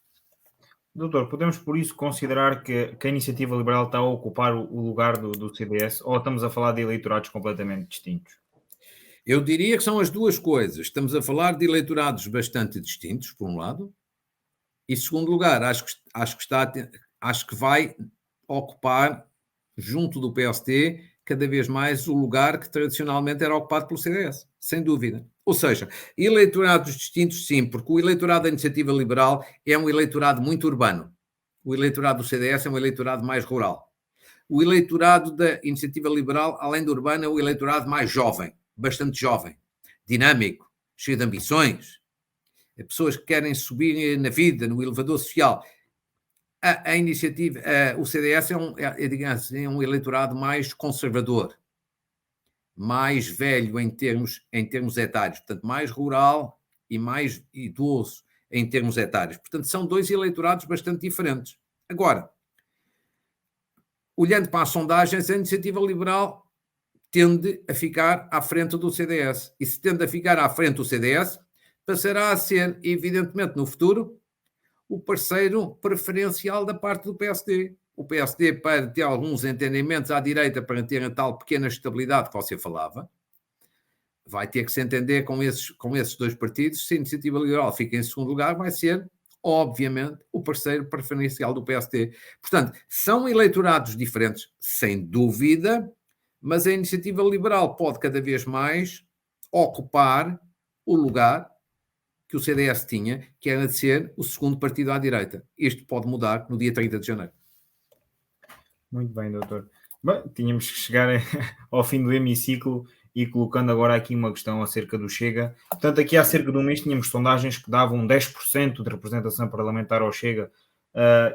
Doutor, podemos por isso considerar que a Iniciativa Liberal está a ocupar o lugar do CDS ou estamos a falar de eleitorados completamente distintos? Eu diria que são as duas coisas. Estamos a falar de eleitorados bastante distintos, por um lado, e, segundo lugar, acho que vai ocupar, junto do PSD, cada vez mais o lugar que tradicionalmente era ocupado pelo CDS, sem dúvida. Ou seja, eleitorados distintos, sim, porque o eleitorado da Iniciativa Liberal é um eleitorado muito urbano. O eleitorado do CDS é um eleitorado mais rural. O eleitorado da Iniciativa Liberal, além do urbano, é o eleitorado mais jovem, bastante jovem, dinâmico, cheio de ambições. É pessoas que querem subir na vida, no elevador social. A iniciativa, o CDS digamos, é um eleitorado mais conservador, mais velho em termos etários, portanto, mais rural e mais idoso em termos etários. Portanto, são dois eleitorados bastante diferentes. Agora, olhando para as sondagens, a Iniciativa Liberal tende a ficar à frente do CDS. E se tende a ficar à frente do CDS, passará a ser, evidentemente, no futuro, o parceiro preferencial da parte do PSD. O PSD, para ter alguns entendimentos à direita, para ter a tal pequena estabilidade que você falava, vai ter que se entender com esses dois partidos. Se a Iniciativa Liberal fica em segundo lugar, vai ser, obviamente, o parceiro preferencial do PSD. Portanto, são eleitorados diferentes, sem dúvida, mas a Iniciativa Liberal pode cada vez mais ocupar o lugar que o CDS tinha, que era de ser o segundo partido à direita. Isto pode mudar no dia 30 de janeiro. Muito bem, doutor. Bem, tínhamos que chegar ao fim do hemiciclo e colocando agora aqui uma questão acerca do Chega. Portanto, aqui há cerca de um mês tínhamos sondagens que davam 10% de representação parlamentar ao Chega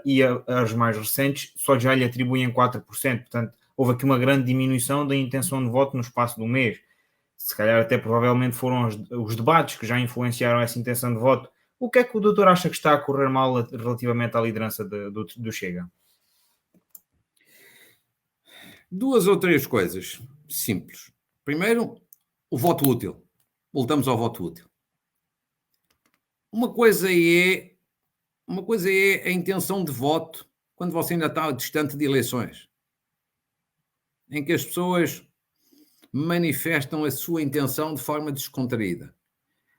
e as mais recentes só já lhe atribuem 4%. Portanto, houve aqui uma grande diminuição da intenção de voto no espaço de um mês. Se calhar até provavelmente foram os debates que já influenciaram essa intenção de voto. O que é que o doutor acha que está a correr mal relativamente à liderança do Chega? Duas ou três coisas simples. Primeiro, o voto útil. Voltamos ao voto útil. Uma coisa é a intenção de voto quando você ainda está distante de eleições, em que as pessoas manifestam a sua intenção de forma descontraída.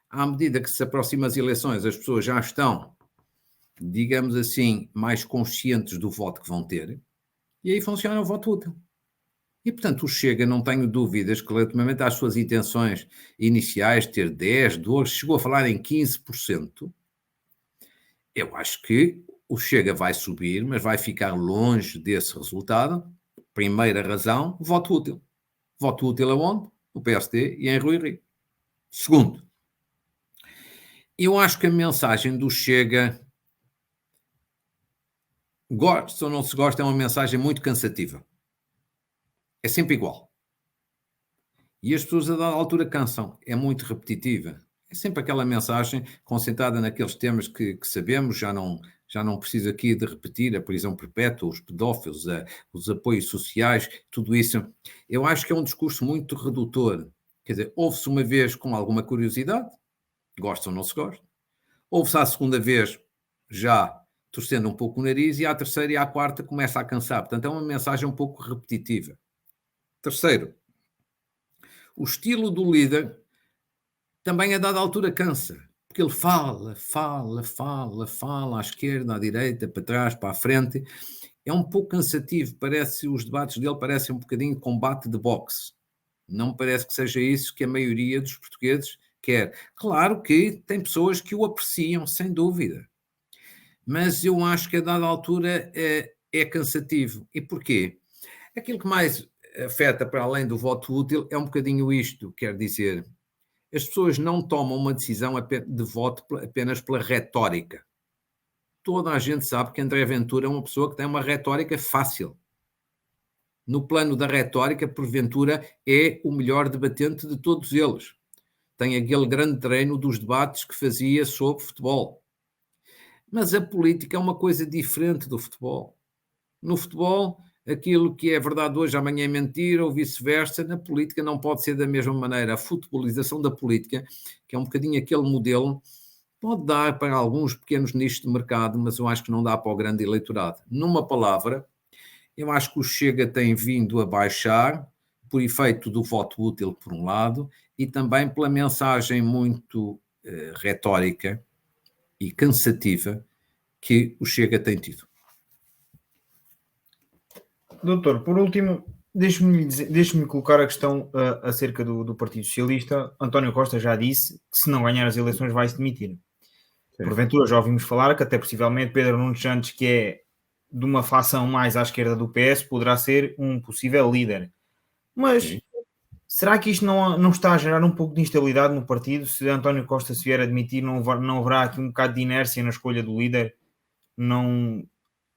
À medida que se aproximam as eleições, as pessoas já estão, digamos assim, mais conscientes do voto que vão ter, e aí funciona o voto útil. E, portanto, o Chega, não tenho dúvidas que, relativamente às suas intenções iniciais, ter 10, 12, chegou a falar em 15%, eu acho que o Chega vai subir, mas vai ficar longe desse resultado. Primeira razão, voto útil. Voto útil aonde? No PSD e em Rui Rio. Segundo, eu acho que a mensagem do Chega, gosta ou não se gosta, é uma mensagem muito cansativa. É sempre igual. E as pessoas a dada altura cansam. É muito repetitiva. É sempre aquela mensagem concentrada naqueles temas que sabemos, já não preciso aqui de repetir a prisão perpétua, os pedófilos, os apoios sociais, tudo isso. Eu acho que é um discurso muito redutor. Quer dizer, ouve-se uma vez com alguma curiosidade, gosta ou não se gosta. Ouve-se à segunda vez já torcendo um pouco o nariz, e à terceira e à quarta começa a cansar. Portanto, é uma mensagem um pouco repetitiva. Terceiro, o estilo do líder também a dada altura cansa, porque ele fala à esquerda, à direita, para trás, para a frente. É um pouco cansativo, os debates dele parecem um bocadinho combate de boxe. Não me parece que seja isso que a maioria dos portugueses quer. Claro que tem pessoas que o apreciam, sem dúvida. Mas eu acho que a dada altura é cansativo. E porquê? Aquilo que mais afeta, para além do voto útil, é um bocadinho isto, quer dizer, as pessoas não tomam uma decisão de voto apenas pela retórica. Toda a gente sabe que André Ventura é uma pessoa que tem uma retórica fácil. No plano da retórica, porventura, é o melhor debatente de todos eles. Tem aquele grande treino dos debates que fazia sobre futebol. Mas a política é uma coisa diferente do futebol. No futebol, aquilo que é verdade hoje, amanhã é mentira, ou vice-versa. Na política não pode ser da mesma maneira. A futebolização da política, que é um bocadinho aquele modelo, pode dar para alguns pequenos nichos de mercado, mas eu acho que não dá para o grande eleitorado. Numa palavra, eu acho que o Chega tem vindo a baixar por efeito do voto útil, por um lado, e também pela mensagem muito retórica e cansativa que o Chega tem tido. Doutor, por último, deixe-me colocar a questão acerca do Partido Socialista. António Costa já disse que se não ganhar as eleições vai se demitir. Sim. Porventura já ouvimos falar que até possivelmente Pedro Nuno Santos, que é de uma facção mais à esquerda do PS, poderá ser um possível líder. Mas sim, será que isto não está a gerar um pouco de instabilidade no partido? Se António Costa se vier a admitir, não haverá aqui um bocado de inércia na escolha do líder?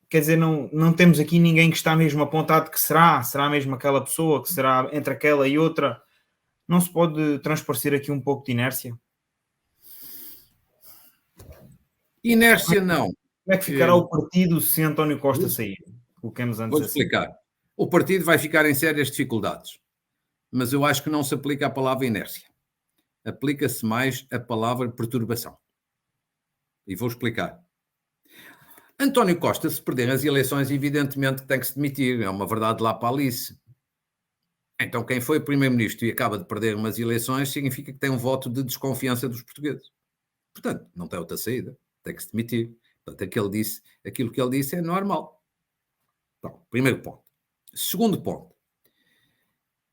Quer dizer, não temos aqui ninguém que está mesmo apontado que será mesmo aquela pessoa, que será entre aquela e outra. Não se pode transparecer aqui um pouco de inércia? Inércia não. Como é que ficará o partido se António Costa sair? Coloquemos antes. Vou explicar. Assim. O partido vai ficar em sérias dificuldades, mas eu acho que não se aplica a palavra inércia. Aplica-se mais a palavra perturbação. E vou explicar. António Costa, se perder as eleições, evidentemente tem que se demitir. É uma verdade lá para a Alice. Então, quem foi primeiro-ministro e acaba de perder umas eleições significa que tem um voto de desconfiança dos portugueses. Portanto, não tem outra saída, tem que se demitir. Portanto, aquilo que ele disse é normal. Bom, primeiro ponto. Segundo ponto.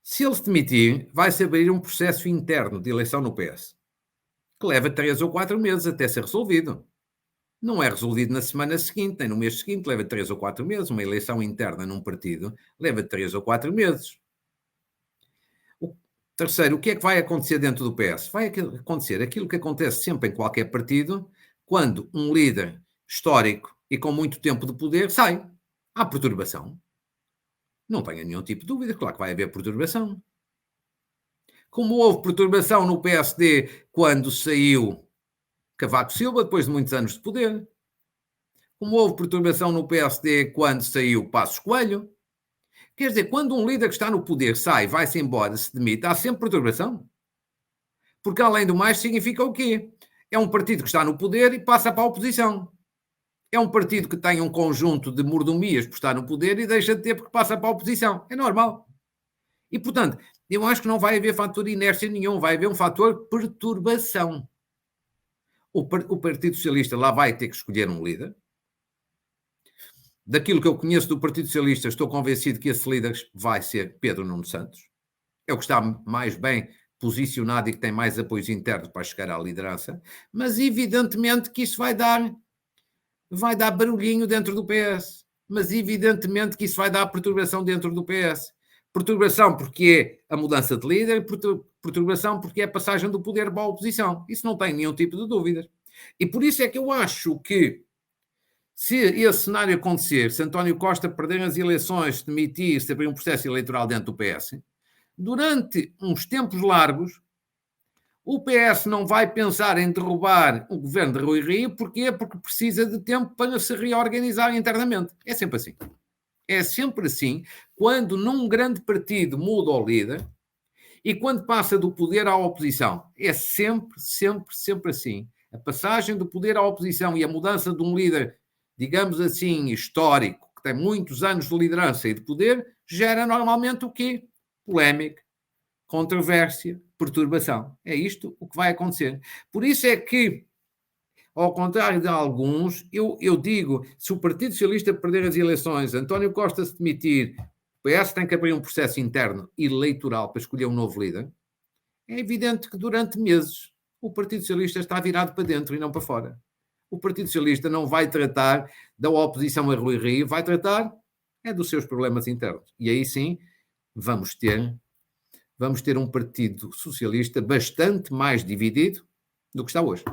Se ele se demitir, vai-se abrir um processo interno de eleição no PS, que leva 3 ou 4 meses até ser resolvido. Não é resolvido na semana seguinte, nem no mês seguinte, leva 3 ou 4 meses. Uma eleição interna num partido leva 3 ou 4 meses. O terceiro, o que é que vai acontecer dentro do PS? Vai acontecer aquilo que acontece sempre em qualquer partido, quando um líder histórico e com muito tempo de poder sai. Há perturbação. Não tenha nenhum tipo de dúvida, claro que vai haver perturbação. Como houve perturbação no PSD quando saiu Cavaco Silva, depois de muitos anos de poder. Como houve perturbação no PSD quando saiu Passos Coelho. Quer dizer, quando um líder que está no poder sai, vai-se embora, se demite, há sempre perturbação. Porque, além do mais, significa o quê? É um partido que está no poder e passa para a oposição. É um partido que tem um conjunto de mordomias por estar no poder e deixa de ter porque passa para a oposição. É normal. E, portanto, eu acho que não vai haver fator inércia nenhum, vai haver um fator perturbação. O Partido Socialista lá vai ter que escolher um líder. Daquilo que eu conheço do Partido Socialista, estou convencido que esse líder vai ser Pedro Nuno Santos. É o que está mais bem posicionado e que tem mais apoios internos para chegar à liderança. Mas, evidentemente, que isso vai dar barulhinho dentro do PS. Mas, evidentemente, que isso vai dar perturbação dentro do PS. Perturbação porque é a mudança de líder, perturbação porque é a passagem do poder para a oposição. Isso não tem nenhum tipo de dúvidas. E por isso é que eu acho que, se esse cenário acontecer, se António Costa perder as eleições, se demitir, se abrir um processo eleitoral dentro do PS, durante uns tempos largos, o PS não vai pensar em derrubar o governo de Rui Rio. Porquê? Porque precisa de tempo para se reorganizar internamente. É sempre assim. É sempre assim, quando num grande partido muda o líder e quando passa do poder à oposição. É sempre, sempre, sempre assim. A passagem do poder à oposição e a mudança de um líder, digamos assim, histórico, que tem muitos anos de liderança e de poder, gera normalmente o quê? Polémica, controvérsia, perturbação. É isto o que vai acontecer. Por isso é que, ao contrário de alguns, eu digo, se o Partido Socialista perder as eleições, António Costa se demitir, o PS tem que abrir um processo interno eleitoral para escolher um novo líder, é evidente que durante meses o Partido Socialista está virado para dentro e não para fora. O Partido Socialista não vai tratar da oposição a Rui Rio, vai tratar dos seus problemas internos. E aí sim vamos ter um Partido Socialista bastante mais dividido do que está hoje.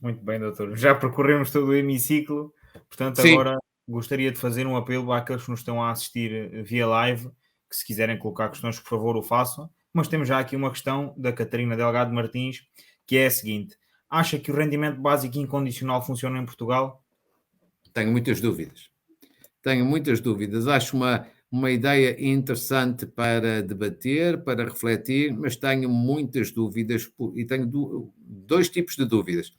Muito bem, doutor. Já percorremos todo o hemiciclo, portanto, Sim. agora gostaria de fazer um apelo àqueles que nos estão a assistir via live, que se quiserem colocar questões, por favor, o façam. Mas temos já aqui uma questão da Catarina Delgado Martins, que é a seguinte: acha que o rendimento básico incondicional funciona em Portugal? Tenho muitas dúvidas. Acho uma ideia interessante para debater, para refletir, mas tenho muitas dúvidas e tenho dois tipos de dúvidas.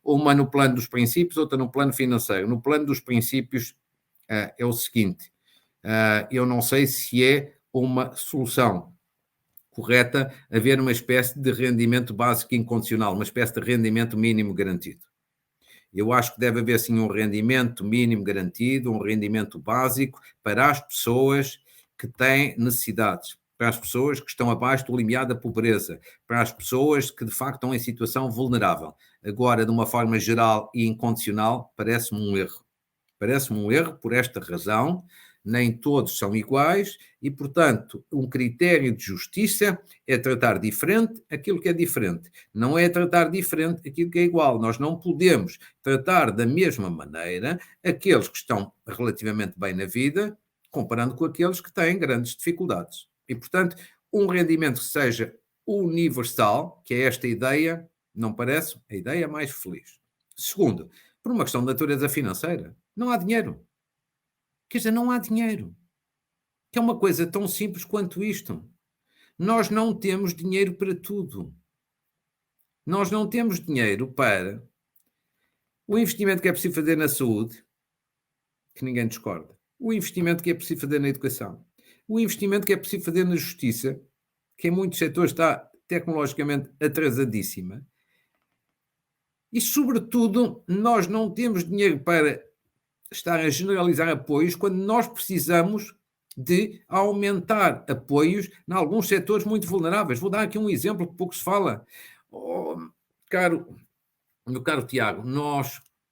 Uma no plano dos princípios, outra no plano financeiro. No plano dos princípios é o seguinte, eu não sei se é uma solução correta haver uma espécie de rendimento básico incondicional, uma espécie de rendimento mínimo garantido. Eu acho que deve haver, sim, um rendimento mínimo garantido, um rendimento básico para as pessoas que têm necessidades, para as pessoas que estão abaixo do limiar da pobreza, para as pessoas que, de facto, estão em situação vulnerável. Agora, de uma forma geral e incondicional, parece-me um erro. Parece-me um erro por esta razão. Nem todos são iguais e, portanto, um critério de justiça é tratar diferente aquilo que é diferente. Não é tratar diferente aquilo que é igual. Nós não podemos tratar da mesma maneira aqueles que estão relativamente bem na vida, comparando com aqueles que têm grandes dificuldades. E, portanto, um rendimento que seja universal, que é esta ideia, não parece a ideia mais feliz. Segundo, por uma questão de natureza financeira, não há dinheiro. Quer dizer, não há dinheiro. Que é uma coisa tão simples quanto isto. Nós não temos dinheiro para tudo. Nós não temos dinheiro para o investimento que é preciso fazer na saúde, que ninguém discorda. O investimento que é preciso fazer na educação. o investimento que é preciso fazer na justiça, que em muitos setores está tecnologicamente atrasadíssima, e, sobretudo, nós não temos dinheiro para estar a generalizar apoios quando nós precisamos de aumentar apoios em alguns setores muito vulneráveis. Vou dar aqui um exemplo que pouco se fala. Oh, meu caro Tiago,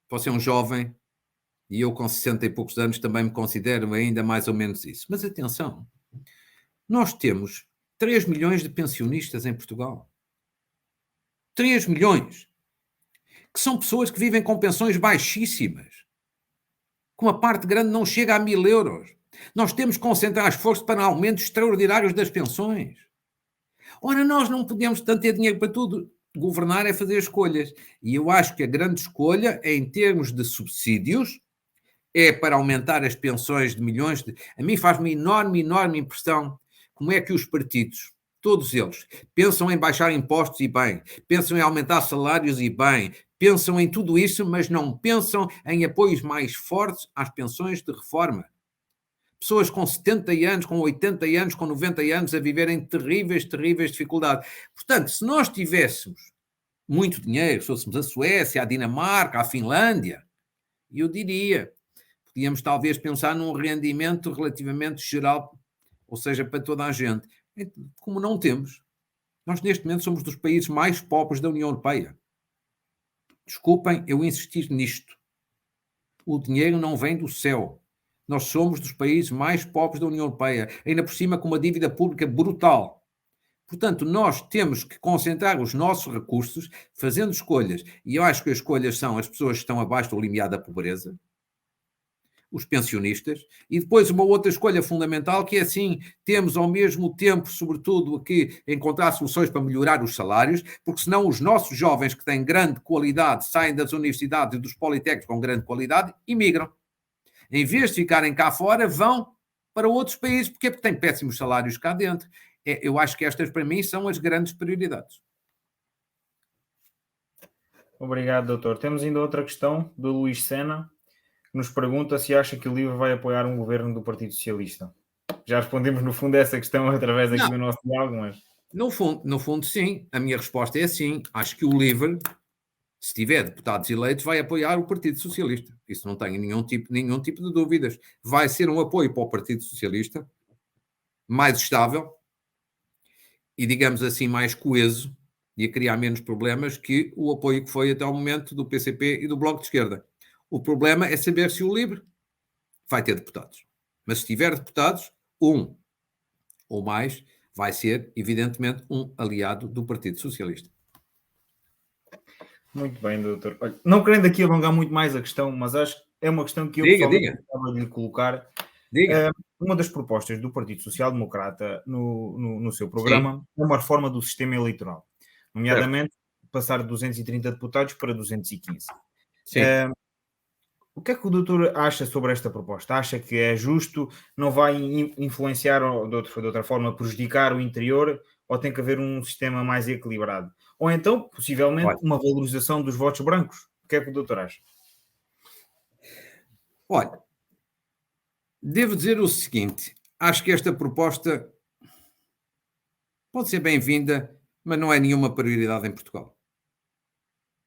você é um jovem e eu com 60 e poucos anos também me considero ainda mais ou menos isso. Mas atenção, nós temos 3 milhões de pensionistas em Portugal. 3 milhões. Que são pessoas que vivem com pensões baixíssimas. Que uma parte grande não chega a 1.000 euros. Nós temos que concentrar esforço para aumentos extraordinários das pensões. Ora, nós não podemos tanto ter dinheiro para tudo. Governar é fazer escolhas. E eu acho que a grande escolha, em termos de subsídios, é para aumentar as pensões de milhões de... A mim faz-me enorme impressão como é que os partidos, todos eles, pensam em baixar impostos e bem, pensam em aumentar salários e bem, pensam em tudo isso, mas não pensam em apoios mais fortes às pensões de reforma. Pessoas com 70 anos, com 80 anos, com 90 anos a viverem terríveis dificuldades. Portanto, se nós tivéssemos muito dinheiro, se fôssemos a Suécia, a Dinamarca, a Finlândia, eu diria, podíamos talvez pensar num rendimento relativamente geral, ou seja, para toda a gente. Como não temos, nós neste momento somos dos países mais pobres da União Europeia. Desculpem eu insistir nisto. O dinheiro não vem do céu. Nós somos dos países mais pobres da União Europeia, ainda por cima com uma dívida pública brutal. Portanto, nós temos que concentrar os nossos recursos fazendo escolhas. E eu acho que as escolhas são as pessoas que estão abaixo do limiar da pobreza, os pensionistas, e depois uma outra escolha fundamental que é assim, temos ao mesmo tempo, sobretudo, que encontrar soluções para melhorar os salários, porque senão os nossos jovens que têm grande qualidade saem das universidades e dos politécnicos com grande qualidade e migram. Em vez de ficarem cá fora, vão para outros países, porque têm péssimos salários cá dentro. Eu acho que estas, para mim, são as grandes prioridades. Obrigado, doutor. Temos ainda outra questão do Luís Sena, que nos pergunta se acha que o LIVRE vai apoiar um governo do Partido Socialista. Já respondemos, no fundo, essa questão através aqui do nosso diálogo, mas... No fundo, sim. A minha resposta é sim. Acho que o LIVRE, se tiver deputados eleitos, vai apoiar o Partido Socialista. Isso não tenho nenhum tipo de dúvidas. Vai ser um apoio para o Partido Socialista, mais estável e, digamos assim, mais coeso, e a criar menos problemas que o apoio que foi até ao momento do PCP e do Bloco de Esquerda. O problema é saber se o LIVRE vai ter deputados. Mas se tiver deputados, um ou mais, vai ser, evidentemente, um aliado do Partido Socialista. Muito bem, doutor. Olha, não querendo aqui alongar muito mais a questão, mas acho que é uma questão que eu gostava de lhe colocar. Uma das propostas do Partido Social Democrata no seu programa é uma reforma do sistema eleitoral, nomeadamente passar de 230 deputados para 215. Sim. O que é que o doutor acha sobre esta proposta? Acha que é justo, não vai influenciar ou de outra forma prejudicar o interior, ou tem que haver um sistema mais equilibrado? Ou então, possivelmente, uma valorização dos votos brancos? O que é que o doutor acha? Olha, devo dizer o seguinte, acho que esta proposta pode ser bem-vinda, mas não é nenhuma prioridade em Portugal.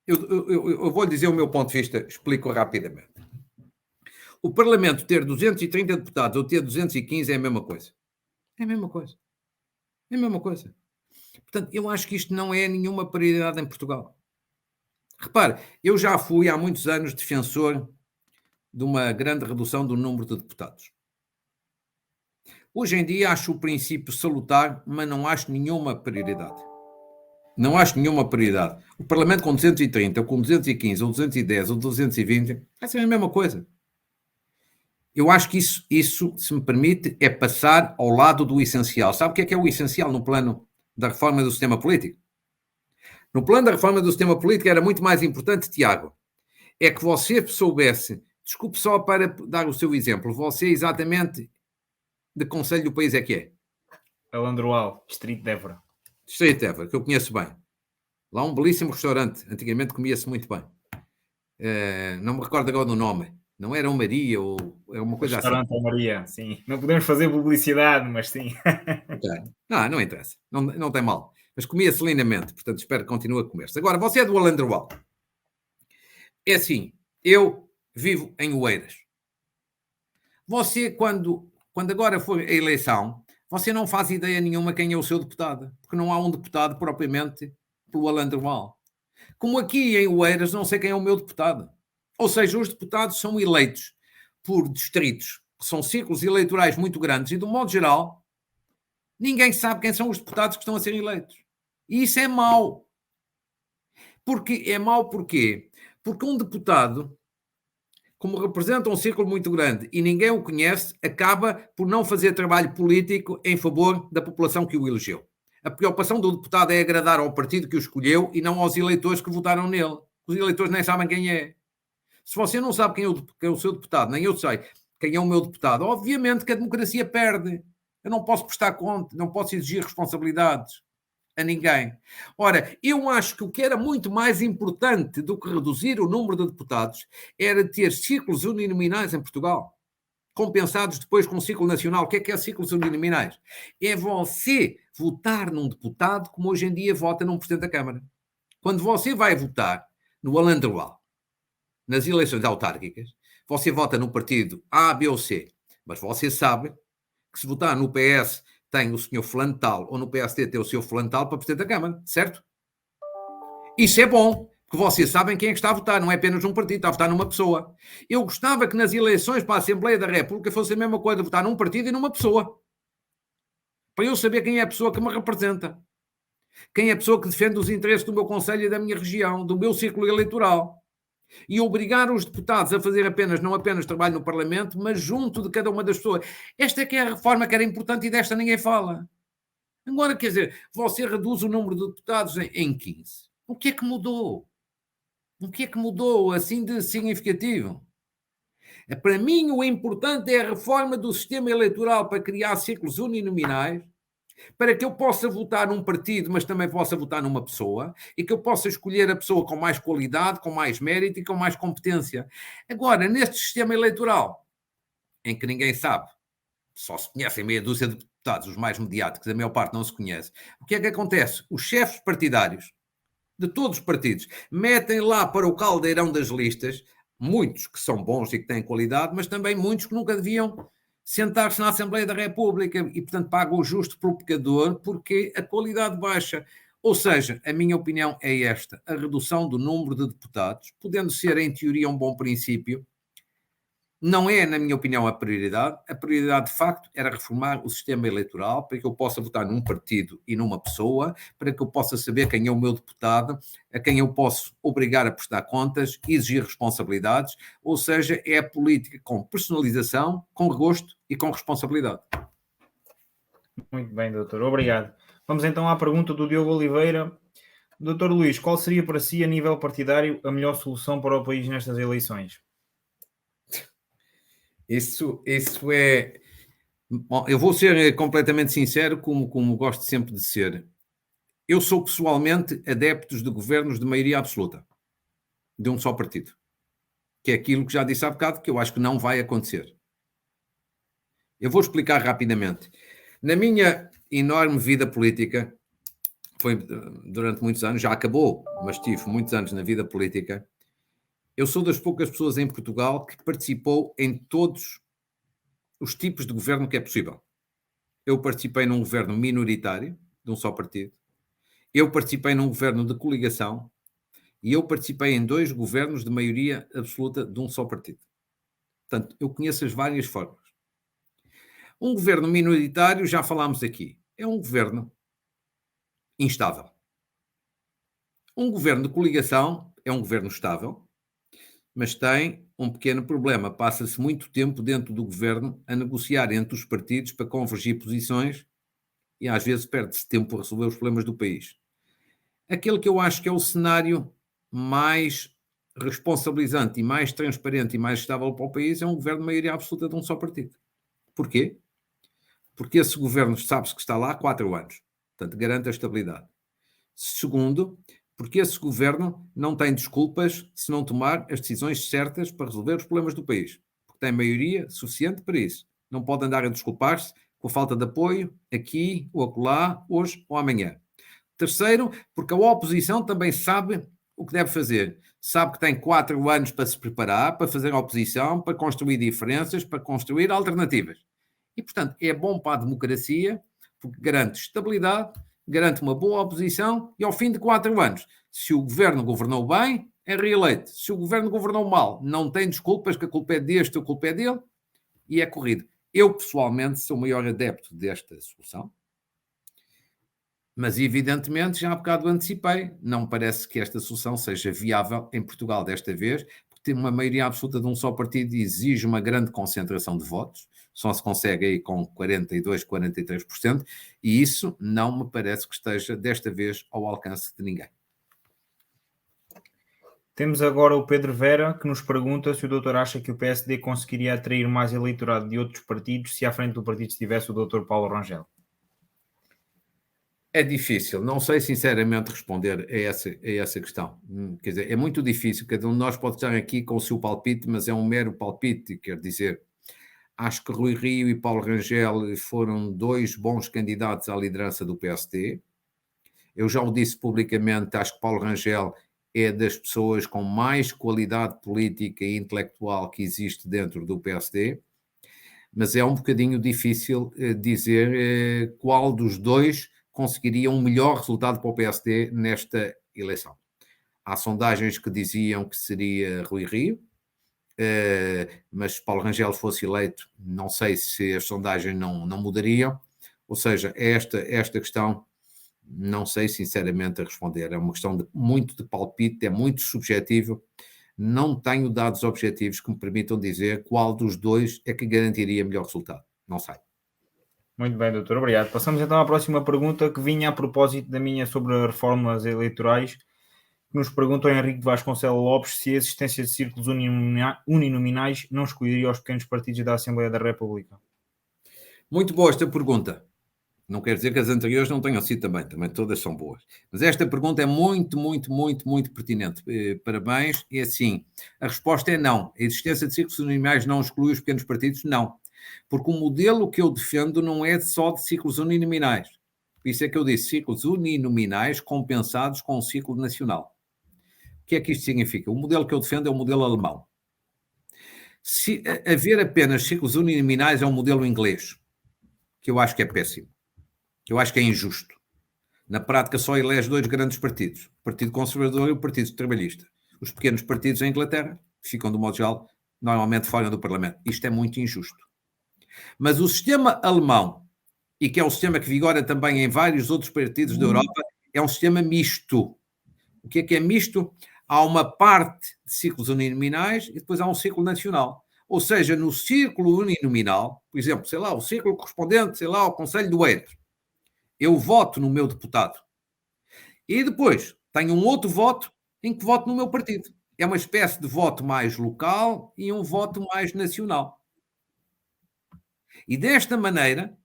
Eu vou-lhe dizer o meu ponto de vista, explico rapidamente. O Parlamento ter 230 deputados ou ter 215 é a mesma coisa. É a mesma coisa. É a mesma coisa. Portanto, eu acho que isto não é nenhuma prioridade em Portugal. Repare, eu já fui há muitos anos defensor de uma grande redução do número de deputados. Hoje em dia acho o princípio salutar, mas não acho nenhuma prioridade. Não acho nenhuma prioridade. O Parlamento com 230, ou com 215, ou 210, ou 220, vai ser a mesma coisa. Eu acho que isso, se me permite, é passar ao lado do essencial. Sabe o que é o essencial no plano da reforma do sistema político? No plano da reforma do sistema político era muito mais importante, Tiago, é que você soubesse, desculpe só para dar o seu exemplo, você exatamente de que concelho do país é que é? Alandroal, Distrito de Évora. Distrito de Évora, que eu conheço bem. Lá há um belíssimo restaurante, antigamente comia-se muito bem. Não me recordo agora do nome. Não era o Maria ou é uma coisa assim. Restaurante Maria, sim. Não podemos fazer publicidade, mas sim. Ok. Não interessa, não tem mal. Mas comia-se lindamente, portanto espero que continue a comer-se. Agora, você é do Alandroal. É assim, eu vivo em Oeiras. Você, quando agora for a eleição, você não faz ideia nenhuma quem é o seu deputado, porque não há um deputado propriamente pelo Alandroal. Como aqui em Oeiras, não sei quem é o meu deputado. Ou seja, os deputados são eleitos por distritos, que são círculos eleitorais muito grandes, e, do modo geral, ninguém sabe quem são os deputados que estão a ser eleitos. E isso é mau. É mau porquê? Porque um deputado, como representa um círculo muito grande e ninguém o conhece, acaba por não fazer trabalho político em favor da população que o elegeu. A preocupação do deputado é agradar ao partido que o escolheu e não aos eleitores que votaram nele. Os eleitores nem sabem quem é. Se você não sabe quem é o seu deputado, nem eu sei quem é o meu deputado, obviamente que a democracia perde. Eu não posso prestar conta, não posso exigir responsabilidades a ninguém. Ora, eu acho que o que era muito mais importante do que reduzir o número de deputados era ter círculos uninominais em Portugal, compensados depois com um círculo nacional. O que é círculos uninominais? É você votar num deputado como hoje em dia vota num Presidente da Câmara. Quando você vai votar no Alandroal, nas eleições autárquicas, você vota no partido A, B ou C, mas você sabe que se votar no PS tem o senhor fulano tal, ou no PSD tem o senhor fulano tal para Presidente da Câmara, certo? Isso é bom, porque vocês sabem quem é que está a votar, não é apenas um partido, está a votar numa pessoa. Eu gostava que nas eleições para a Assembleia da República fosse a mesma coisa, votar num partido e numa pessoa. Para eu saber quem é a pessoa que me representa. Quem é a pessoa que defende os interesses do meu concelho e da minha região, do meu círculo eleitoral. E obrigar os deputados a fazer não apenas trabalho no Parlamento, mas junto de cada uma das pessoas. Esta é que é a reforma que era importante e desta ninguém fala. Agora, quer dizer, você reduz o número de deputados em 15. O que é que mudou? O que é que mudou assim de significativo? Para mim, o importante é a reforma do sistema eleitoral para criar ciclos uninominais, para que eu possa votar num partido, mas também possa votar numa pessoa, e que eu possa escolher a pessoa com mais qualidade, com mais mérito e com mais competência. Agora, neste sistema eleitoral, em que ninguém sabe, só se conhecem meia dúzia de deputados, os mais mediáticos, a maior parte não se conhece, o que é que acontece? Os chefes partidários, de todos os partidos, metem lá para o caldeirão das listas, muitos que são bons e que têm qualidade, mas também muitos que nunca deviam sentar-se na Assembleia da República e, portanto, pagam o justo pelo pecador porque a qualidade baixa. Ou seja, a minha opinião é esta: a redução do número de deputados, podendo ser, em teoria, um bom princípio, não é, na minha opinião, a prioridade. A prioridade, de facto, era reformar o sistema eleitoral para que eu possa votar num partido e numa pessoa, para que eu possa saber quem é o meu deputado, a quem eu posso obrigar a prestar contas, exigir responsabilidades, ou seja, é a política com personalização, com gosto e com responsabilidade. Muito bem, doutor. Obrigado. Vamos então à pergunta do Diogo Oliveira. Doutor Luís, qual seria para si, a nível partidário, a melhor solução para o país nestas eleições? Isso é... Bom, eu vou ser completamente sincero, como gosto sempre de ser. Eu sou pessoalmente adepto de governos de maioria absoluta, de um só partido, que é aquilo que já disse há bocado, que eu acho que não vai acontecer. Eu vou explicar rapidamente. Na minha enorme vida política, foi durante muitos anos, já acabou, mas tive muitos anos na vida política, eu sou das poucas pessoas em Portugal que participou em todos os tipos de governo que é possível. Eu participei num governo minoritário, de um só partido. Eu participei num governo de coligação. E eu participei em 2 governos de maioria absoluta de um só partido. Portanto, eu conheço as várias formas. Um governo minoritário, já falámos aqui, é um governo instável. Um governo de coligação é um governo estável, mas tem um pequeno problema. Passa-se muito tempo dentro do governo a negociar entre os partidos para convergir posições e às vezes perde-se tempo a resolver os problemas do país. Aquele que eu acho que é o cenário mais responsabilizante e mais transparente e mais estável para o país é um governo de maioria absoluta de um só partido. Porquê? Porque esse governo sabe-se que está lá há 4 anos. Portanto, garante a estabilidade. Segundo, porque esse governo não tem desculpas se não tomar as decisões certas para resolver os problemas do país, porque tem maioria suficiente para isso. Não pode andar a desculpar-se com a falta de apoio aqui ou acolá, hoje ou amanhã. Terceiro, porque a oposição também sabe o que deve fazer. Sabe que tem 4 anos para se preparar, para fazer a oposição, para construir diferenças, para construir alternativas. E, portanto, é bom para a democracia, porque garante estabilidade, garante uma boa oposição e, ao fim de 4 anos, se o governo governou bem, é reeleito. Se o governo governou mal, não tem desculpas, que a culpa é deste ou a culpa é dele, e é corrido. Eu, pessoalmente, sou o maior adepto desta solução. Mas, evidentemente, já há bocado antecipei, não me parece que esta solução seja viável em Portugal desta vez, porque ter uma maioria absoluta de um só partido exige uma grande concentração de votos, só se consegue aí com 42%, 43%, e isso não me parece que esteja desta vez ao alcance de ninguém. Temos agora o Pedro Vera, que nos pergunta se o doutor acha que o PSD conseguiria atrair mais eleitorado de outros partidos se à frente do partido estivesse o doutor Paulo Rangel. É difícil, não sei sinceramente responder a essa questão. Quer dizer, é muito difícil, cada um de nós pode estar aqui com o seu palpite, mas é um mero palpite, quer dizer, acho que Rui Rio e Paulo Rangel foram 2 bons candidatos à liderança do PSD. Eu já o disse publicamente, acho que Paulo Rangel é das pessoas com mais qualidade política e intelectual que existe dentro do PSD, mas é um bocadinho difícil dizer qual dos dois conseguiria um melhor resultado para o PSD nesta eleição. Há sondagens que diziam que seria Rui Rio, mas se Paulo Rangel fosse eleito, não sei se as sondagens não mudariam. Ou seja, esta questão, não sei sinceramente a responder. É uma questão muito de palpite, é muito subjetivo. Não tenho dados objetivos que me permitam dizer qual dos dois é que garantiria melhor resultado. Não sei. Muito bem, doutor, obrigado. Passamos então à próxima pergunta, que vinha a propósito da minha sobre as reformas eleitorais. Nos pergunta o Henrique Vasconcelos Lopes se a existência de círculos uninominais não excluiria os pequenos partidos da Assembleia da República. Muito boa esta pergunta. Não quer dizer que as anteriores não tenham sido também todas são boas. Mas esta pergunta é muito, muito, muito, muito pertinente. Parabéns. E assim, a resposta é não. A existência de círculos uninominais não exclui os pequenos partidos? Não. Porque o modelo que eu defendo não é só de círculos uninominais. Por isso é que eu disse círculos uninominais compensados com um círculo nacional. O que é que isto significa? O modelo que eu defendo é o modelo alemão. Se haver apenas círculos uninominais é um modelo inglês, que eu acho que é péssimo. Eu acho que é injusto. Na prática só elege 2 grandes partidos, o Partido Conservador e o Partido Trabalhista. Os pequenos partidos em Inglaterra ficam, do modo geral, normalmente fora do Parlamento. Isto é muito injusto. Mas o sistema alemão, e que é um sistema que vigora também em vários outros partidos da Europa, é um sistema misto. O que é misto? Há uma parte de círculos uninominais e depois há um círculo nacional. Ou seja, no círculo uninominal, por exemplo, sei lá, o círculo correspondente, sei lá, ao Conselho do Eiras, eu voto no meu deputado. E depois tenho um outro voto em que voto no meu partido. É uma espécie de voto mais local e um voto mais nacional. E desta maneira,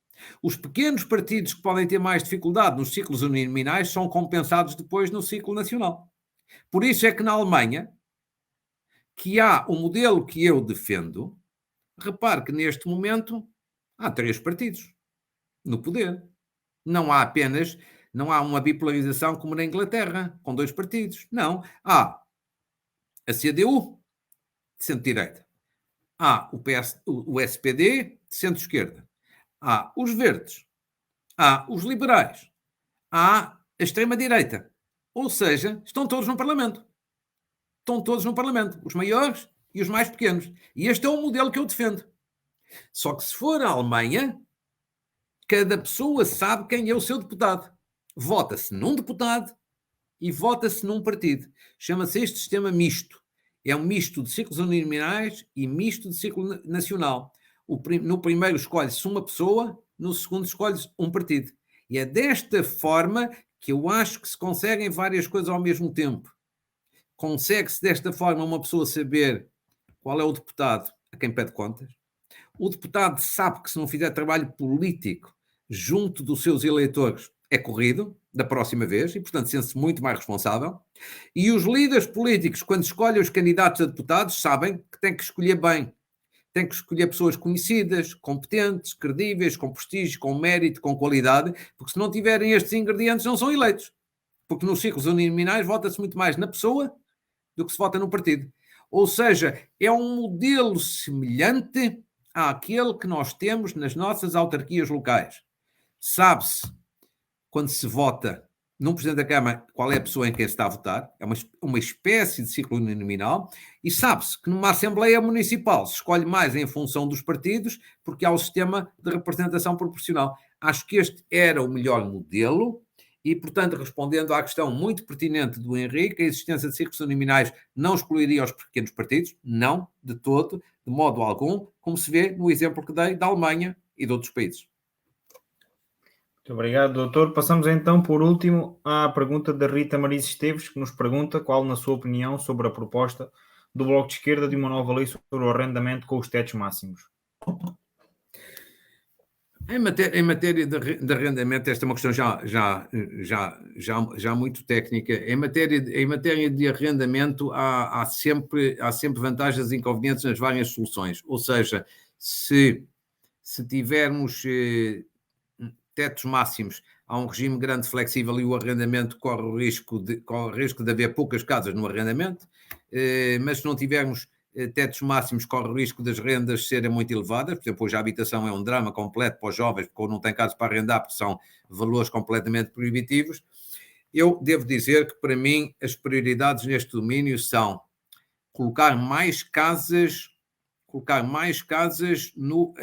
os pequenos partidos que podem ter mais dificuldade nos ciclos uninominais são compensados depois no ciclo nacional. Por isso é que na Alemanha, que há o modelo que eu defendo, repare que neste momento há 3 partidos no poder. Não há uma bipolarização como na Inglaterra, com 2 partidos. Não. Há a CDU, de centro-direita. Há o SPD, de centro-esquerda. Há os verdes. Há os liberais. Há a extrema-direita. Ou seja, estão todos no Parlamento. Estão todos no Parlamento. Os maiores e os mais pequenos. E este é o modelo que eu defendo. Só que se for a Alemanha, cada pessoa sabe quem é o seu deputado. Vota-se num deputado e vota-se num partido. Chama-se este sistema misto. É um misto de círculos uninominais e misto de círculo nacional. No primeiro escolhe-se uma pessoa, no segundo escolhe-se um partido. E é desta forma que eu acho que se conseguem várias coisas ao mesmo tempo. Consegue-se desta forma uma pessoa saber qual é o deputado a quem pede contas. O deputado sabe que se não fizer trabalho político junto dos seus eleitores é corrido, da próxima vez e, portanto, sente-se muito mais responsável. E os líderes políticos, quando escolhem os candidatos a deputados, sabem que têm que escolher bem. Têm que escolher pessoas conhecidas, competentes, credíveis, com prestígio, com mérito, com qualidade, porque se não tiverem estes ingredientes, não são eleitos. Porque nos círculos uninominais vota-se muito mais na pessoa do que se vota no partido. Ou seja, é um modelo semelhante àquele que nós temos nas nossas autarquias locais. Sabe-se, quando se vota num Presidente da Câmara, qual é a pessoa em quem se está a votar, é uma espécie de ciclo uninominal, e sabe-se que numa Assembleia Municipal se escolhe mais em função dos partidos, porque há o sistema de representação proporcional. Acho que este era o melhor modelo, e, portanto, respondendo à questão muito pertinente do Henrique, a existência de círculos uninominais não excluiria os pequenos partidos, não, de todo, de modo algum, como se vê no exemplo que dei da Alemanha e de outros países. Muito obrigado, doutor. Passamos então, por último, à pergunta da Rita Mariz Esteves, que nos pergunta qual, na sua opinião, sobre a proposta do Bloco de Esquerda de uma nova lei sobre o arrendamento com os tetos máximos. Em matéria de arrendamento, esta é uma questão já muito técnica. Em matéria de arrendamento, há sempre vantagens e inconvenientes nas várias soluções. Ou seja, se tivermos tetos máximos, há um regime grande flexível e o arrendamento corre o risco de haver poucas casas no arrendamento, mas se não tivermos tetos máximos, corre o risco das rendas serem muito elevadas. Por exemplo, hoje a habitação é um drama completo para os jovens, porque não têm casas para arrendar, porque são valores completamente proibitivos. Eu devo dizer que, para mim, as prioridades neste domínio são colocar mais casas no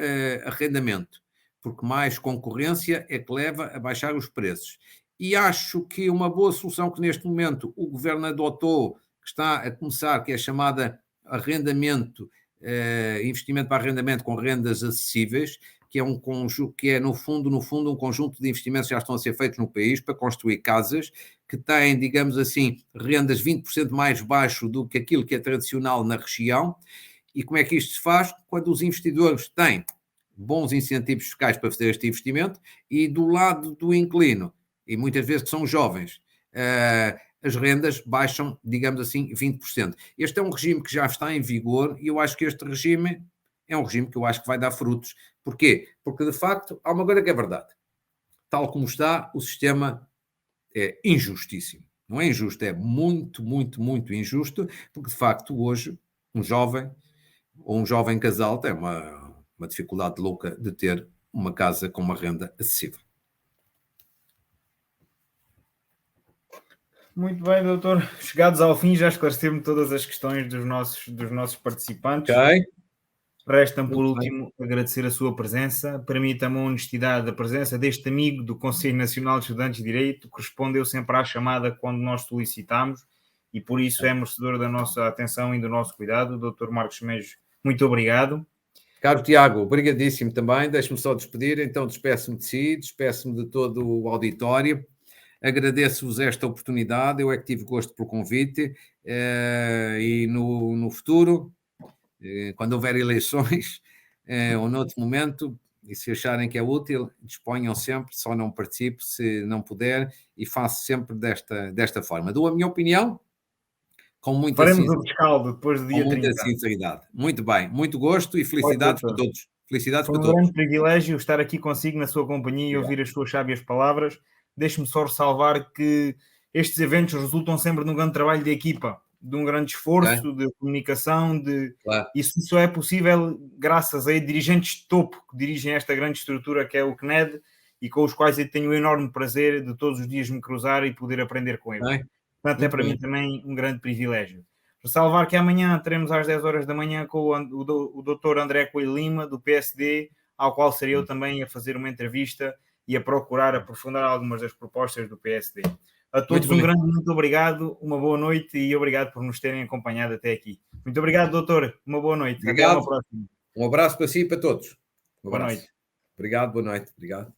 arrendamento, porque mais concorrência é que leva a baixar os preços. E acho que uma boa solução que neste momento o Governo adotou, que está a começar, que é chamada arrendamento, investimento para arrendamento com rendas acessíveis, que é no fundo um conjunto de investimentos que já estão a ser feitos no país para construir casas que têm, digamos assim, rendas 20% mais baixo do que aquilo que é tradicional na região. E como é que isto se faz? Quando os investidores têm bons incentivos fiscais para fazer este investimento e do lado do inquilino, e muitas vezes que são jovens, as rendas baixam, digamos assim, 20%. Este é um regime que já está em vigor e eu acho que este regime é um regime que eu acho que vai dar frutos. Porquê? Porque, de facto, há uma coisa que é verdade. Tal como está, o sistema é injustíssimo. Não é injusto, é muito, muito, muito injusto, porque, de facto, hoje, um jovem ou um jovem casal tem uma dificuldade louca de ter uma casa com uma renda acessível. Muito bem, doutor. Chegados ao fim, já esclarecemos todas as questões dos nossos participantes. Ok. Resta-me, por último, agradecer a sua presença. Permita-me a honestidade da presença deste amigo do Conselho Nacional de Estudantes de Direito, que respondeu sempre à chamada quando nós solicitamos e, por isso, é merecedor da nossa atenção e do nosso cuidado. Doutor Marcos Mendes, muito obrigado. Caro Tiago, obrigadíssimo também. Deixe-me só despedir. Então, despeço-me de si, despeço-me de todo o auditório. Agradeço-vos esta oportunidade. Eu é que tive gosto pelo convite e no futuro, quando houver eleições ou noutro momento, e se acharem que é útil, disponham sempre, só não participe se não puder e faço sempre desta forma. Dou a minha opinião com muita Faremos o rescaldo depois do dia 30. Muita sinceridade. Muito bem, muito gosto e felicidades para todos. Felicidades para todos. Foi um grande privilégio estar aqui consigo na sua companhia e ouvir as suas sábias palavras. Deixe-me só ressalvar que estes eventos resultam sempre de um grande trabalho de equipa, de um grande esforço, de comunicação, Isso só é possível graças a dirigentes de topo que dirigem esta grande estrutura que é o CNED e com os quais eu tenho o enorme prazer de todos os dias me cruzar e poder aprender com eles. Portanto, é para mim também um grande privilégio. Ressalvar que amanhã teremos às 10 horas da manhã com o Dr. André Coelho Lima, do PSD, ao qual serei eu também a fazer uma entrevista e a procurar aprofundar algumas das propostas do PSD. A todos grande muito obrigado, uma boa noite e obrigado por nos terem acompanhado até aqui. Muito obrigado, doutor. Uma boa noite. Obrigado. Até uma próxima. Um abraço para si e para todos. Boa noite. Obrigado, boa noite. Obrigado.